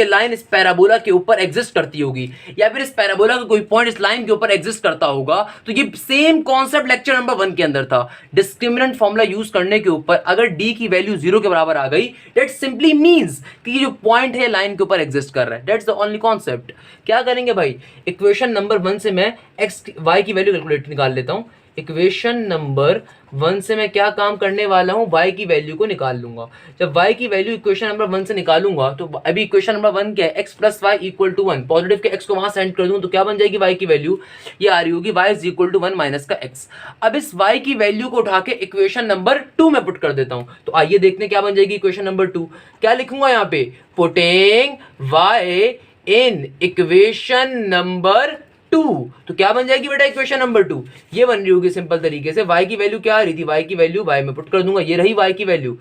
लाइन इस पैराबोला के ऊपर एग्जिस्ट करती होगी, या फिर इस पैराबोला का कोई पॉइंट इस लाइन के ऊपर एग्जिस्ट करता होगा, तो ये सेम कॉन्सेप्ट लेक्चर नंबर 1 के अंदर था। डिस्क्रिमिनेंट फॉर्मूला यूज करने के ऊपर अगर डी की वैल्यू 0 के बराबर आ गई, दैट सिंपली मींस कि ये जो पॉइंट है लाइन के ऊपर एग्जिस्ट कर रहा है। That's the only concept. क्या करेंगे भाई, इक्वेशन नंबर 1 से मैं y की वैल्यू कैलकुलेट निकाल लेता हूं। इक्वेशन नंबर 1 से मैं क्या काम करने वाला हूं, y की वैल्यू को निकाल लूंगा। जब y की वैल्यू इक्वेशन नंबर 1 से निकालूंगा, तो अभी इक्वेशन नंबर 1 क्या है, x plus Y equal to 1, positive के x को वहां सेंड कर दूं तो क्या बन जाएगी y की वैल्यू, ये आ रही होगी y is equal to 1 minus का x। अब इस y की वैल्यू को उठा के इक्वेशन नंबर 2 में पुट कर देता हूं, तो आइए देखते हैं क्या बन जाएगी इक्वेशन नंबर 2। क्या लिखूंगा यहाँ पे, putting y in equation number 2, तो क्या बन जाएगी बेटा इक्वेशन नंबर 2, ये बन रही होगी सिंपल तरीके से। y की वैल्यू क्या आ रही थी, y की वैल्यू y में पुट कर दूंगा, ये रही y की वैल्यू।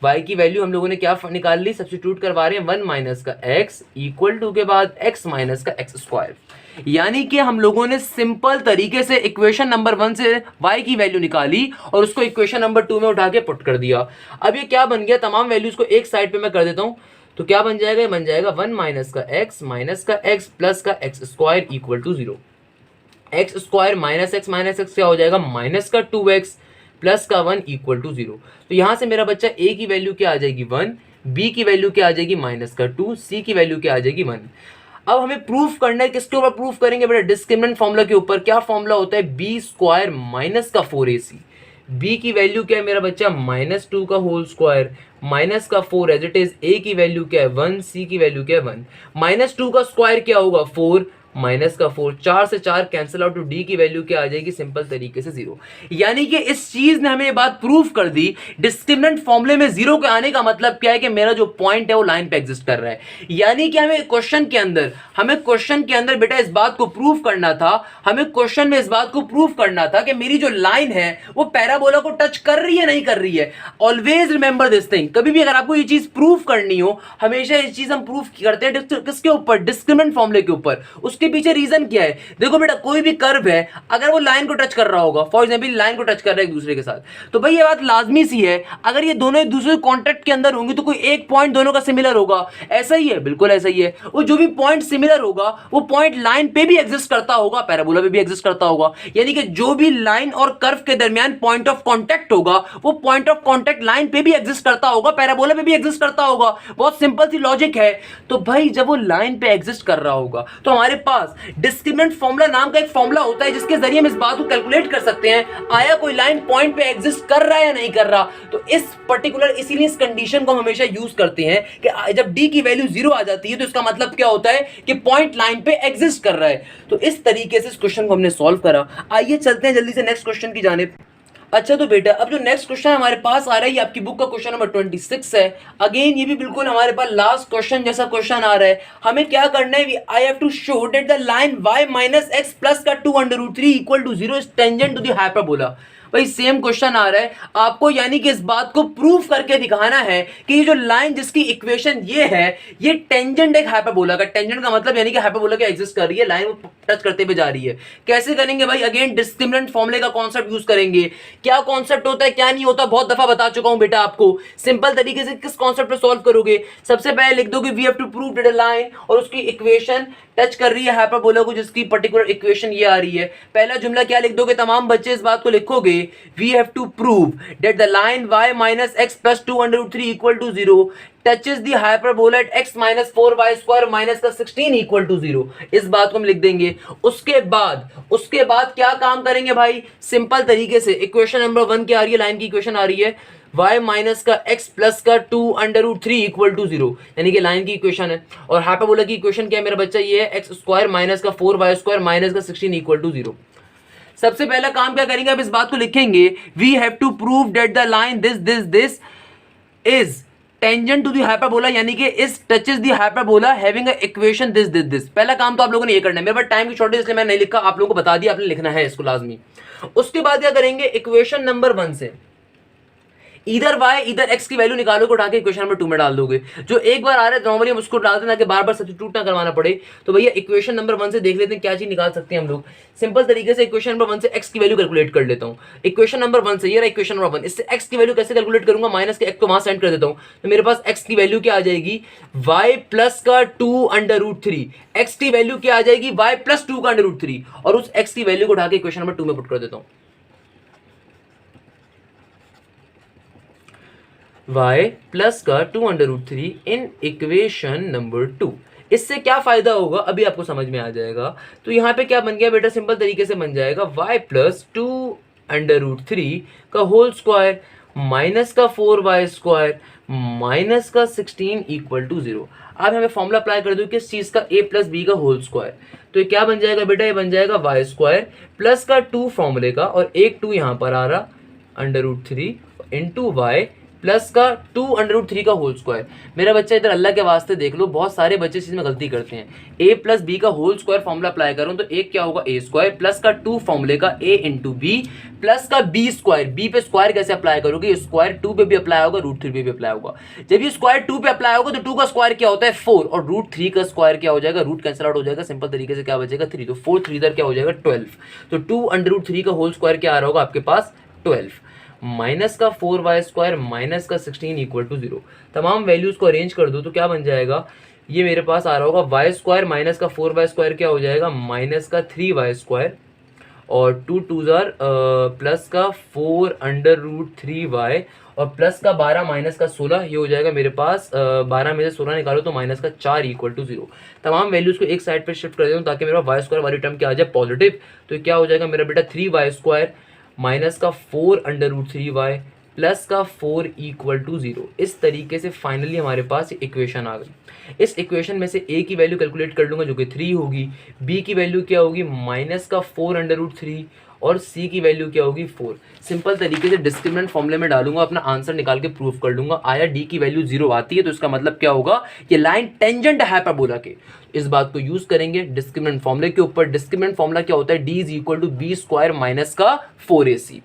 y की वैल्यू हम लोगों ने क्या निकाल ली, सब्स्टिट्यूट करवा रहे हैं 1 माइनस का x इक्वल टू के बाद x माइनस का x स्क्वायर। यानी कि हम लोगों ने सिंपल तरीके से इक्वेशन नंबर 1 से y की वैल्यू निकाली और उसको इक्वेशन नंबर 2 में उठा के पुट कर दिया। अब ये क्या बन गया, तमाम वैल्यूज को एक साइड पे मैं कर देता हूं, तो क्या बन जाएगा, ये बन जाएगा 1 माइनस का x प्लस का X square equal to 0। X square minus X क्या हो जाएगा, माइनस का 2x प्लस का 1 इक्वल टू 0। तो यहाँ से मेरा बच्चा a की वैल्यू क्या आ जाएगी 1, b की वैल्यू क्या आ जाएगी माइनस का 2, c की वैल्यू क्या आ जाएगी 1। अब हमें प्रूफ करना है, किसके ऊपर प्रूफ करेंगे बेटा, डिस्क्रिमिनेंट फॉर्मूला के ऊपर। क्या फॉर्मूला होता है, बी स्क्वायर माइनस का 4ac। b की वैल्यू क्या है मेरा बच्चा, -2 का होल स्क्वायर माइनस का 4 एज इट इज। a की वैल्यू क्या है 1, c की वैल्यू क्या है 1। -2 का स्क्वायर क्या होगा 4 माइनस का 4, 4 से 4 कैंसिल आउट, तो d की वैल्यू क्या आ जाएगी, सिंपल तरीके से 0। यानी कि इस चीज ने हमें ये बात प्रूफ कर दी, डिस्क्रिमिनेंट फॉर्मूले में 0 के आने का मतलब क्या है कि मेरा जो पॉइंट है वो लाइन पे एग्जिस्ट कर रहा है। यानी कि हमें क्वेश्चन के अंदर बेटा इस बात को प्रूफ करना था, हमें क्वेश्चन में इस बात को प्रूफ करना था कि मेरी जो लाइन है वो पैराबोला को टच कर रही है नहीं कर रही है। ऑलवेज रिमेंबर दिस थिंग, कभी भी अगर आपको ये चीज प्रूफ करनी हो, हमेशा ये चीज हम प्रूफ करते हैं किसके ऊपर, डिस्क्रिमिनेंट फॉर्मूले के ऊपर। उसके पीछे रीजन क्या है, देखो बेटा कोई भी कर्व है अगर वो लाइन को टच कर रहा होगा, फॉर एग्जांपल लाइन को टच कर रहा है एक दूसरे के साथ, तो भाई ये बात लाजमी सी है अगर ये दोनों एक दूसरे कॉन्टेक्ट के अंदर होंगे तो कोई एक पॉइंट दोनों का सिमिलर होगा। ऐसा ही है, बिल्कुल ऐसा ही है। वो जो भी पॉइंट सिमिलर होगा वो पॉइंट लाइन पे भी एग्जिस्ट करता होगा, पैराबोला पे भी एग्जिस्ट करता होगा। यानी कि जो भी लाइन और कर्व के दरमियान पॉइंट ऑफ कॉन्टेक्ट होगा वो पॉइंट ऑफ कॉन्टेक्ट लाइन पे भी एग्जिस्ट करता होगा, पैराबोला पे भी एग्जिस्ट करता होगा। बहुत सिंपल सी लॉजिक है। तो भाई जब वो लाइन पे एग्जिस्ट कर रहा होगा तो हमारे पास डिस्क्रिमिनेंट फॉर्मूला नाम का एक फॉर्मूला होता है जिसके जरिए हम इस बात को कैलकुलेट कर सकते हैं आया कोई लाइन पॉइंट पे एग्जिस्ट कर रहा है या नहीं कर रहा। तो इस पर्टिकुलर इसीलिए इस कंडीशन को हम हमेशा यूज करते हैं कि जब d की वैल्यू 0 आ जाती है तो इसका मतलब क्या होता है कि पॉइंट लाइन पे एग्जिस्ट कर रहा है। तो इस तरीके से इस क्वेश्चन को हमने सॉल्व करा। आइए चलते हैं जल्दी से नेक्स्ट क्वेश्चन की जानिब। अच्छा तो बेटा अब जो नेक्स्ट क्वेश्चन हमारे पास आ रहा है ये आपकी बुक का क्वेश्चन नंबर 26 है। अगेन ये भी बिल्कुल हमारे पास लास्ट क्वेश्चन जैसा क्वेश्चन आ रहा है। हमें क्या करना है, I have to show that the line y minus X plus का 2√3 equal to 0 is tangent to the hyperbola. भाई सेम क्वेश्चन आ रहा है आपको, यानी कि इस बात को प्रूफ करके दिखाना है कि ये जो लाइन जिसकी इक्वेशन ये है ये टेंजेंट एक हाइपरबोला का, टेंजेंट का मतलब यानी कि हाइपरबोला क्या एग्जिस्ट कर रही है, लाइन वो टच करते हुए जा रही है। कैसे करेंगे भाई, अगेन डिस्क्रिमिनेंट फॉर्मूले का कॉन्सेप्ट यूज करेंगे। क्या कॉन्सेप्ट होता है क्या नहीं होता बहुत दफा बता चुका हूं बेटा आपको। सिंपल तरीके से किस कॉन्सेप्ट पे सॉल्व करोगे, सबसे पहले लिख दो कि we have to prove that a line और उसकी इक्वेशन टच कर रही है हाइपरबोला को जिसकी पर्टिकुलर इक्वेशन ये आ रही है। पहला जुमला क्या लिख दोगे, तमाम बच्चे इस बात को लिखोगे, we have to prove that the line y minus X plus 2√3 equal to 0 touches the hyperbola at x minus 4y square minus का 16 इक्वल टू 0। इस बात को हम लिख देंगे। उसके बाद क्या काम करेंगे भाई, सिंपल तरीके से इक्वेशन नंबर 1 क्या आ रही है, लाइन की इक्वेशन आ रही है y माइनस का x प्लस का 2√3 इक्वल टू 0, यानी कि लाइन की इक्वेशन है। और हाइपरबोला की इक्वेशन क्या है मेरा बच्चा, ये है x स्क्वायर माइनस का 4y स्क्वायर माइनस का 16 इक्वल टू 0। सबसे पहला काम क्या करेंगे, अब इस बात को लिखेंगे, we have to prove that the line this is tangent to the hyperbola, यानी कि इस touches the hyperbola having a equation this. पहला काम तो आप लोगों ने ये करना है, मेरे पास टाइम की शॉर्टेज इसलिए मैंने नहीं लिखा, आप लोगों को बता दिया, आपने लिखना है इसको लाजमी। उसके बाद क्या करेंगे, इक्वेशन नंबर 1 से इधर y इधर x की वैल्यू निकालो को उठा के इक्वेशन नंबर 2 में डाल दोगे। जो एक बार आ रहा है नॉर्मली हम उसको डाल देना कि बार बार सब्स्टिट्यूट ना करवाना पड़े। तो भैया इक्वेशन नंबर 1 से देख लेते हैं क्या चीज निकाल सकते हैं हम लोग। सिंपल तरीके से इक्वेशन नंबर 1 से x की वैल्यू कैलकुलेट कर लेता हूं। इक्वेशन नंबर 1 से ये रहा इक्वेशन नंबर 1, इससे x की वैल्यू कैसे कैलकुलेट करूंगा, माइनस के x को वहां सेंड कर देता हूं। तो मेरे पास x की वैल्यू क्या आ जाएगी, y प्लस का 2√3, x की वैल्यू क्या आ जाएगी, y प्लस 2 का √3, और उस x की वैल्यू को उठा के इक्वेशन नंबर 2 में पुट कर देता हूं। y प्लस का 2√3 इन इक्वेशन नंबर 2। इससे क्या फायदा होगा अभी आपको समझ में आ जाएगा। तो यहाँ पे क्या बन गया बेटा, सिंपल तरीके से बन जाएगा y प्लस 2√3 का होल स्क्वायर माइनस का 4y स्क्वायर माइनस का 16 इक्वल टू 0। अब हमें फॉर्मूला अप्लाई कर दो किस चीज का, a प्लस बी का होल स्क्वायर। तो ये क्या बन जाएगा बेटा, ये बन जाएगा y स्क्वायर प्लस का 2 फॉर्मूले का और एक 2 यहाँ पर आ रहा √3 इंटू y प्लस का 2√3 का होल स्क्वायर। मेरा बच्चा इधर अल्लाह के वास्ते देख लो, बहुत सारे बच्चे इस चीज में गलती करते हैं। a प्लस बी का होल स्क्वायर फॉर्मूला अप्लाई करूं तो एक क्या होगा a स्क्वायर प्लस का 2 फॉर्मूले का a इंटू बी प्लस का b स्क्वायर। b पे स्क्वायर कैसे अप्लाई करोगे, स्क्वायर 2 पे भी अप्लाई होगा, √3 पे भी अप्लाई होगा। जब ये स्क्वायर 2 पे अप्लाई होगा तो 2 का स्क्वायर क्या होता है 4 और √3 का स्क्वायर क्या हो जाएगा, रूट कैंसिल आउट हो जाएगा। सिंपल तरीके से क्या बचेगा 3, तो 4 3 इधर क्या हो जाएगा 12। तो 2√3 का होल स्क्वायर क्या आ रहा होगा आपके पास 12। माइनस का 4y² माइनस का 16 इक्वल टू 0। तमाम वैल्यूज़ को अरेंज कर दो तो क्या बन जाएगा, ये मेरे पास आ रहा होगा y² माइनस का 4y² क्या हो जाएगा, माइनस का 3y², और 2 2 ज़ार प्लस का 4√3y, और प्लस का 12 माइनस का 16, ये हो जाएगा मेरे पास 12 में से 16 निकालो तो माइनस का 4 इक्वल टू 0। तमाम वैल्यूज़ को एक साइड पे शिफ्ट कर देता हूँ ताकि मेरा y² वाली टर्म क्या आ जाए, पॉजिटिव। तो क्या हो जाएगा मेरा बेटा, 3y² माइनस का 4√3y प्लस का 4 इक्वल टू 0। इस तरीके से फाइनली हमारे पास इक्वेशन आ गई। इस इक्वेशन में से a की वैल्यू कैलकुलेट कर लूँगा जो कि 3 होगी, b की वैल्यू क्या होगी, माइनस का 4√3, और c की वैल्यू क्या होगी, 4। सिंपल तरीके से डिस्क्रिमिनेंट फॉर्मूले में डालूंगा, अपना आंसर निकाल के प्रूव कर लूंगा। आया d की वैल्यू 0 आती है तो इसका मतलब क्या होगा, ये लाइन टेंजेंट है हाइपरबोला के। इस बात को यूज करेंगे डिस्क्रिमिनेंट फॉर्मूले के ऊपर। डिस्क्रिमिनेंट फॉर्मूला क्या होता है, d is equal to b² minus का 4ac।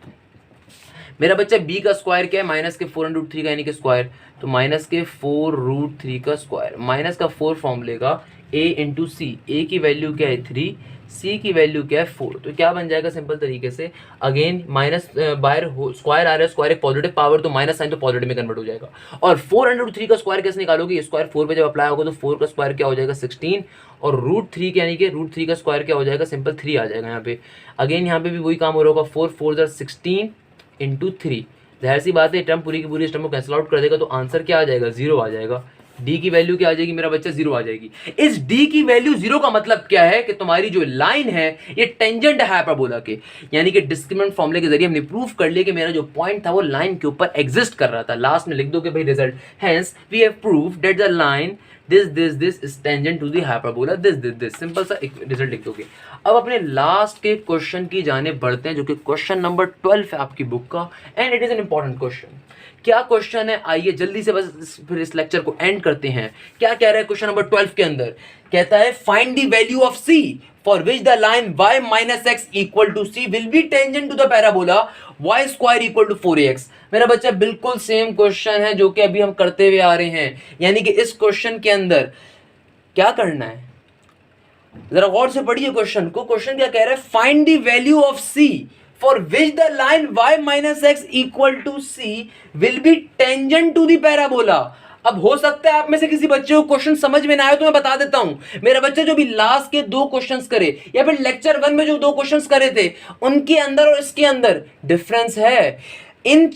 मेरा बच्चा b का स्क्वायर क्या है, माइनस के 4√3 का यानी कि स्क्वायर, तो माइनस के 4√3 का स्क्वायर माइनस का 4 फॉर्म लेगा a इंटू सी। ए की वैल्यू क्या है 3, सी की वैल्यू क्या है 4। तो क्या बन जाएगा सिंपल तरीके से, अगेन माइनस बाहर स्क्वायर आ रहा है, स्क्वायर एक पॉजिटिव पावर तो माइनस साइन तो पॉजिटिव में कन्वर्ट हो जाएगा। और 4√3 का स्क्वायर कैसे निकालोगे, स्क्वायर 4 पे जब अप्लाई होगा तो 4 का स्क्वायर क्या हो जाएगा 16, और √3 के यानी कि √3 का स्क्वायर क्या हो जाएगा, सिंपल 3 आ जाएगा यहाँ पे। अगेन यहाँ पे भी वही काम हो रहा होगा, 4 4 ज़ार 16 इंटू 3। जाहिर सी बात है टर्म पूरी की पूरी इस टर्म को कैंसिल आउट कर देगा तो आंसर क्या आ जाएगा, 0 आ जाएगा। डी की वैल्यू क्या आ जाएगी मेरा बच्चा, 0 आ जाएगी। इस डी की वैल्यू 0 का मतलब क्या है कि तुम्हारी जो लाइन है ये टेंजेंट है हाइपरबोला के, यानी कि डिस्क्रिमिनेंट फॉर्मूले के जरिए हमने प्रूव कर लिया कि मेरा जो पॉइंट था वो लाइन के ऊपर एग्जिस्ट कर रहा था। लास्ट में लिख दो कि भाई result, hence we have proved that the line this is tangent to the hyperbola this। Simple सा रिजल्ट लिख दोगे। अब अपने लास्ट के क्वेश्चन की जाने बढ़ते हैं जो कि क्वेश्चन नंबर 12 है आपकी बुक का, and it is an important question. क्या क्वेश्चन है, आइए जल्दी से बस फिर इस लेक्चर को एंड करते हैं। क्या कह रहा है क्वेश्चन नंबर 12 के अंदर, कहता है find the value of c for which the line y minus x equal to c will be tangent to the parabola y square equal to 4ax। मेरा बच्चा बिल्कुल सेम क्वेश्चन है जो कि अभी हम करते हुए आ रहे हैं, यानी कि इस क्वेश्चन के अंदर क्या करना है, जरा गौर से पढ़िए क्वेश्चन को। क्वेश्चन क्या कह रहा है, find the value of c for which the line y minus x equal to c will be tangent to the parabola। अब हो सकता है आप में से किसी बच्चे को क्वेश्चन समझ में ना आए तो मैं बता देता हूं। मेरा बच्चा जो भी लास्ट के 2 क्वेश्चंस करे या फिर लेक्चर 1 में जो 2 क्वेश्चंस करे थे उनके अंदर और इसके अंदर डिफरेंस है। इन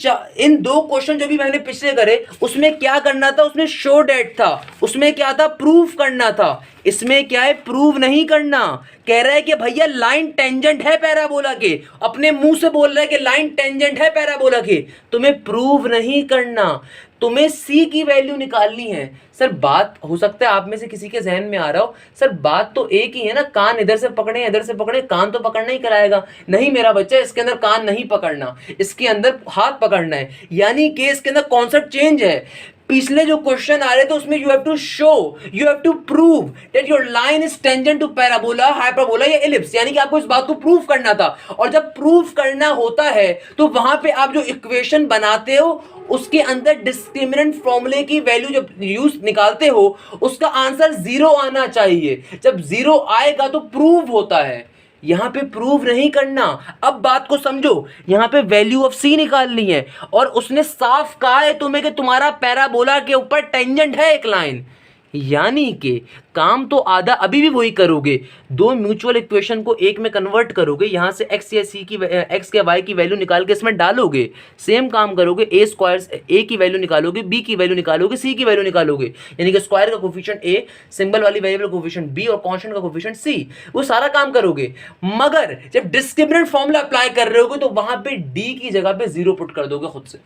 2 क्वेश्चन जो भी मैंने पिछले करे उसमें क्या करना था, उसमें शो डेट था, उसमें क्या था, प्रूफ करना था। इसमें क्या है, प्रूव नहीं करना। कह रहा है कि भैया लाइन टेंजेंट है पैराबोला के, अपने मुंह से बोल रहा है कि लाइन टेंजेंट है पैराबोला के, तुम्हें प्रूव नहीं करना, तुम्हें सी की वैल्यू निकालनी है। सर बात हो सकता है आप में से किसी के जहन में आ रहा हो, सर बात तो एक ही है ना, कान इधर से पकड़े इधर से पकड़े, कान तो पकड़ना ही कराएगा। नहीं मेरा बच्चा, इसके अंदर कान नहीं पकड़ना, इसके अंदर हाथ पकड़ना है, यानी कि इसके अंदर कॉन्सेप्ट चेंज है। पिछले जो क्वेश्चन आ रहे थे उसमें you have to show, you have to prove that your line is tangent to parabola, hyperbola या एलिप्स, यानी कि आपको इस बात को प्रूव करना था। और जब प्रूव करना होता है तो वहां पे आप जो इक्वेशन बनाते हो उसके अंदर डिस्क्रिमिनेंट फॉर्मूले की वैल्यू जब यूज निकालते हो उसका आंसर 0 आना चाहिए। जब 0 आएगा तो प्रूव होता है, यहां पे प्रूव नहीं करना। अब बात को समझो, यहां पे वैल्यू ऑफ सी निकालनी है और उसने साफ कहा है तुम्हें कि तुम्हारा पैराबोला के ऊपर टेंजेंट है एक लाइन, यानी कि काम तो आधा अभी भी वही करोगे, 2 म्यूचुअल इक्वेशन को एक में कन्वर्ट करोगे, यहां से x या c की x या y की वैल्यू निकाल के इसमें डालोगे, सेम काम करोगे, a की वैल्यू निकालोगे, b की वैल्यू निकालोगे, c की वैल्यू निकालोगे, यानी कि स्क्वायर का कोफिशिएंट a, सिंबल वाली वेरिएबल का कोफिशिएंट b और कांस्टेंट का कोफिशिएंट c, वो सारा काम करोगे। मगर जब डिस्क्रिमिनेंट फॉर्मूला अप्लाई कर रहे होगे तो वहां पे d की जगह पे 0 पुट कर दोगे खुद से।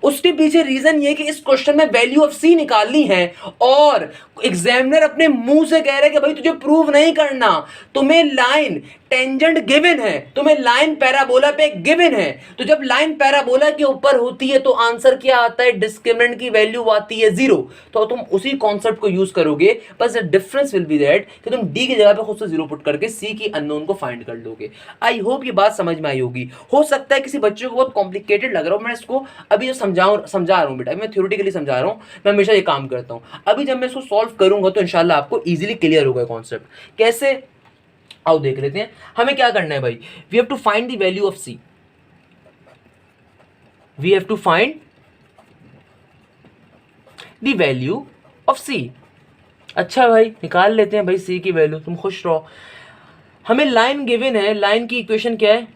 उसके पीछे रीजन ये कि इस क्वेश्चन में वैल्यू ऑफ c निकालनी है और एग्जामिनर अपने मुंह से कह रहे हैं कि भाई तुझे प्रूव नहीं करना, तुम्हें लाइन टेंजेंट गिवन है, तुम्हें लाइन पैराबोला पे गिवन है। तो जब लाइन पैराबोला के ऊपर होती है तो आंसर क्या आता है, डिस्क्रिमिनेंट की वैल्यू आती है 0। तो तुम उसी कॉन्सेप्ट को यूज करोगे, बस डिफरेंस विल बी दैट कि तुम डी की जगह पे खुद से 0 पुट करके सी की अननोन को फाइंड कर लोगे। आई होप ये बात समझ में आई होगी। हो सकता है किसी बच्चे को बहुत कॉम्प्लिकेटेड लग रहा हो, मैं इसको अभी जो समझा रहा हूँ बेटा, मैं थ्योरेटिकली समझा रहा हूँ, मैं हमेशा ये काम करता हूँ। अभी जब मैं इसको सॉल्व करूंगा तो इंशाल्लाह आपको इजीली क्लियर होगा कॉन्सेप्ट। कैसे, आओ देख लेते हैं। हमें क्या करना है भाई, we have to find the value of C. We have to find the value of C. अच्छा भाई निकाल लेते हैं भाई सी की वैल्यू, तुम खुश रहो। हमें लाइन गिवन है, लाइन की इक्वेशन क्या है?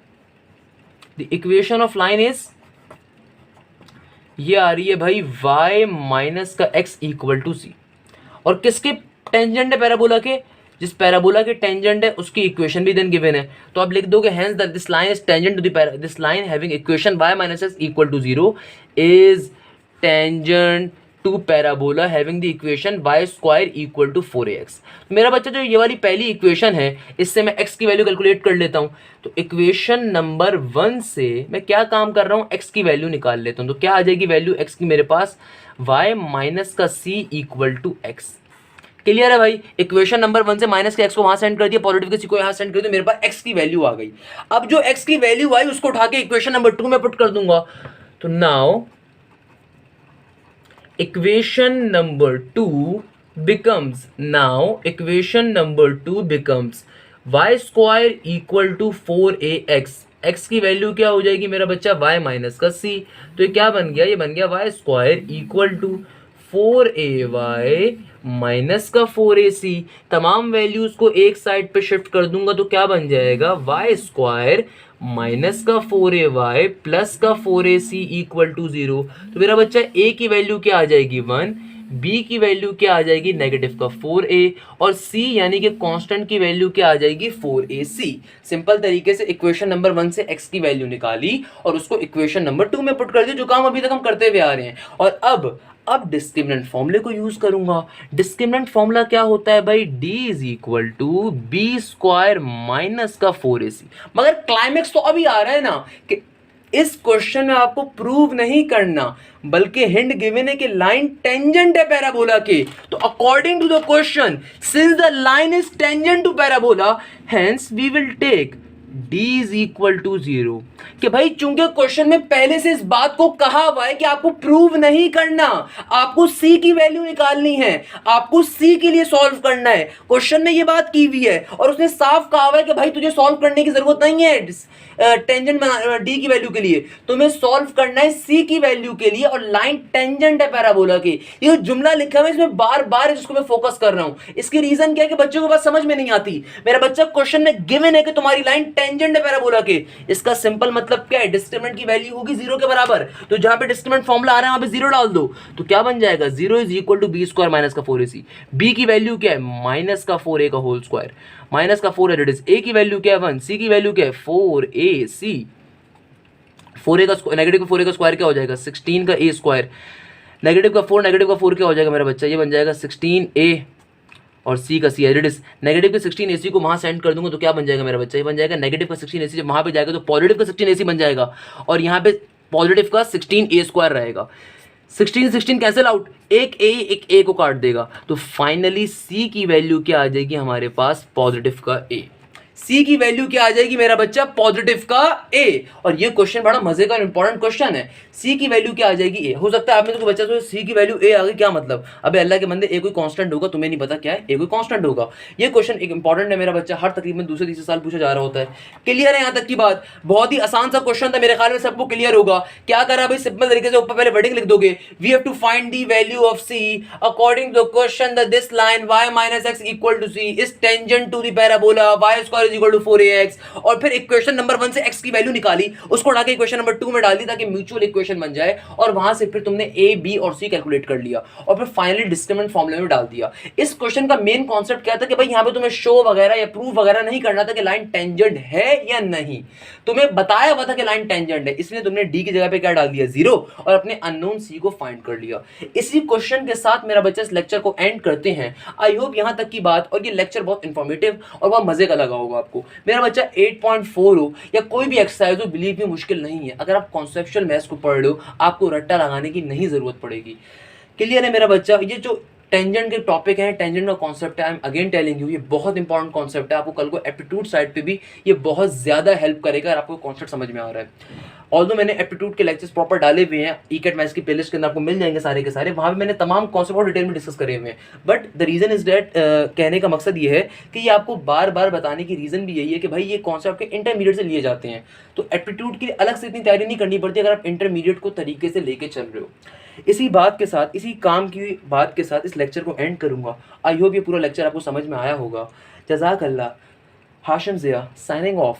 The equation of line is, ये आ रही है भाई y माइनस का x इक्वल टू सी। और किसके टेंजेंट है? पैराबोला के। जिस पैराबोला के टेंजेंट है उसकी इक्वेशन भी देन गिवन है, तो आप लिख दोगे hence that this line is tangent to the this line having equation y minus x equal to 0 is tangent to parabola having the equation y square equal to 4ax। तो मेरा बच्चा जो ये वाली पहली इक्वेशन है, इससे मैं x की वैल्यू कैलकुलेट कर लेता हूँ। तो इक्वेशन नंबर 1 से मैं क्या काम कर रहा हूँ, x की वैल्यू निकाल लेता हूँ। तो क्या आ जाएगी वैल्यू x की मेरे पास? y माइनस का c equal to x। Clear है भाई? इक्वेशन नंबर 1 से माइनस के x को वहां सेंड कर दिया, पॉजिटिव के c को यहां सेंड कर दिया, मेरे पास x की वैल्यू आ गई। अब जो x की वैल्यू आई उसको उठा के इक्वेशन नंबर 2 में पुट कर दूंगा। तो now equation number 2 becomes y square equal to 4ax। x की वैल्यू क्या हो जाएगी मेरा बच्चा? y माइनस का c। तो ये क्या बन गया? ये बन गया y square equal to 4ay minus का 4ac। तमाम वैल्यूज को एक साइड पे शिफ्ट कर दूंगा तो क्या बन जाएगा? y स्क्वायर माइनस का 4ay प्लस का 4ac इक्वल टू 0। तो मेरा बच्चा a की वैल्यू क्या आ जाएगी? 1, b की वैल्यू क्या आ जाएगी? नेगेटिव का 4a, और c यानी कि कांस्टेंट की वैल्यू क्या आ जाएगी? 4ac। सिंपल तरीके से इक्वेशन नंबर 1 से x की वैल्यू निकाली और उसको इक्वेशन नंबर 2 में पुट कर दिया, जो काम अभी तक हम करते हुए आ रहे हैं। और अब डिस्क्रिमिनेंट फॉर्मूले को यूज करूंगा। डिस्क्रिमिनेंट फॉर्मूला क्या होता है भाई? d is equal to b square minus का 4ac। मगर क्लाइमेक्स तो अभी आ रहा है ना, कि इस क्वेश्चन में आपको प्रूव नहीं करना, बल्कि हिंट गिवन है कि लाइन टेंजेंट है पैराबोला के। तो according to the question, since the line is tangent to parabola, hence we will take d is equal to 0। कि भाई चूंकि क्वेश्चन में पहले से इस बात को कहा हुआ है कि आपको प्रूव नहीं करना, आपको c की वैल्यू निकालनी है, आपको c के लिए सॉल्व करना है। क्वेश्चन में ये बात की हुई है और उसने साफ कहा हुआ है कि भाई तुझे सॉल्व करने की जरूरत नहीं है टेंजेंट d की वैल्यू के लिए, तुम्हें सॉल्व करना है c की वैल्यू के लिए, और लाइन टेंजेंट है पैराबोला के। ये जुमला लिखा हुआ है, इसमें बार बार इसको मैं फोकस कर रहा हूं। इसकी रीजन क्या है कि बच्चों को बात समझ में नहीं आती। मेरा बच्चा क्वेश्चन में गिवन है कि तुम्हारी लाइन टेंजेंट है पैराबोला के, इसका सिंपल मतलब क्या है? डिस्क्रिमिनेंट की वैल्यू होगी 0 के बराबर। तो जहां पे डिस्क्रिमिनेंट फॉर्मूला आ रहा है वहां पे 0 डाल दो, तो क्या बन जाएगा? 0 is equal to b square minus का 4ac। बी की वैल्यू क्या है? माइनस का 4a का होल स्क्वायर, माइनस का 4 है। ए की वैल्यू क्या है? 1। सी की वैल्यू क्या है? 4ac। 4a का नेगेटिव का 4a का स्क्वायर क्या हो जाएगा? 16 का a स्क्वायर। नेगेटिव का 4 क्या हो जाएगा मेरा बच्चा? ये बन जाएगा 16a और c का c as it is. Negative के 16ac को वहां सेंड कर दूंगा तो क्या बन जाएगा मेरा बच्चा? ये बन जाएगा नेगेटिव का 16ac। जब वहां पे जाएगा तो पॉजिटिव का 16ac बन जाएगा, और यहाँ पे पॉजिटिव का 16a स्क्वायर रहेगा। 16 कैंसिल आउट, एक a को काट देगा। तो फाइनली c की वैल्यू क्या आ जाएगी हमारे पास? पॉजिटिव का a। c की वैल्यू क्या आ जाएगी मेरा बच्चा? पॉजिटिव का a। और ये क्वेश्चन बड़ा मजे का इंपॉर्टेंट क्वेश्चन है। c की वैल्यू क्या आ जाएगी? a। हो सकता है आप में से कोई बच्चा सोचे c की वैल्यू a आ गई, क्या मतलब? अबे अल्लाह के बंदे, a कोई कांस्टेंट होगा, तुम्हें नहीं पता क्या है? a कोई कांस्टेंट होगा। ये क्वेश्चन एक इंपॉर्टेंट है मेरा बच्चा, हर तकरीबन दूसरे तीसरे साल पूछा जा रहा होता है। क्लियर है यहाँ तक की बात? बहुत ही आसान सा क्वेश्चन था, मेरे ख्याल में सबको क्लियर होगा। क्या करा भाई? सिंपल तरीके से ऊपर पहले वर्डिंग लिख दोगे, we have to find the value of c according to the question that this line y minus x equal to c is tangent to the parabola y square is equal to 4ax। और फिर इक्वेशन नंबर 1 से x की वैल्यू निकाली, उसको उठा के इक्वेशन नंबर 2 में डाल दी ताकि म्यूचुअल इक्वेशन बन जाए, और वहां से फिर तुमने a b और c कैलकुलेट कर लिया, और फिर फाइनली डिस्क्रिमिनेंट फॉर्मूले में डाल दिया। इस क्वेश्चन का मेन कॉन्सेप्ट क्या था कि भाई यहां पे तुम्हें शो वगैरह या प्रूफ वगैरह नहीं करना था कि लाइन टेंजेंट है या नहीं, तुम्हें बताया हुआ था कि लाइन टेंजेंट है, इसलिए तुमने d की जगह पे क्या डाल दिया? 0, और अपने अननोन c को फाइंड कर लिया। इसी क्वेश्चन के साथ मेरा बच्चा इस लेक्चर को एंड करते हैं। आई होप यहां तक की बात और ये लेक्चर बहुत इंफॉर्मेटिव और बहुत मजे का लगा होगा आपको। मेरा बच्चा 8.4 हो या कोई भी एक्सरसाइज हो, बिलीव में मुश्किल नहीं है। अगर आप कॉन्सेप्चुअल मैथ्स को पढ़ लो, आपको रट्टा लगाने की नहीं जरूरत पड़ेगी। क्लियर है मेरा बच्चा? ये जो टेंजेंट के टॉपिक है, टेंजेंट का कॉन्सेप्ट है, I am again telling you, ये बहुत इंपॉर्टेंट कॉन्सेप्ट है। आपको कल को एप्टीट्यूड साइड पे भी ये बहुत ज्यादा हेल्प करेगा अगर आपको कॉन्सेप्ट समझ में आ रहा है। ऑल्दो मैंने एप्टीट्यूड के लेक्चर्स प्रॉपर डाले हुए हैं, ईकेट मैथ्स की प्लेलिस्ट के अंदर आपको मिल जाएंगे सारे के सारे, वहाँ पे मैंने तमाम कॉन्सेप्ट और डिटेल में डिस्कस करे हुए हैं। But the reason is that, कहने का मकसद ये है कि ये आपको बार बार बताने की रीज़न भी यही है कि भाई ये कॉन्सेप्ट आपके इंटरमीडिएट से लिए जाते हैं, तो एप्टीट्यूड के लिए अलग से इतनी तैयारी नहीं करनी पड़ती अगर आप इंटरमीडिएट को तरीके से लेके चल रहे हो। इसी बात के साथ, इसी काम की बात के साथ इस लेक्चर को एंड करूँगा। आई होप ये पूरा लेक्चर आपको समझ में आया होगा। जज़ाक अल्लाह। Hashim Zia signing of.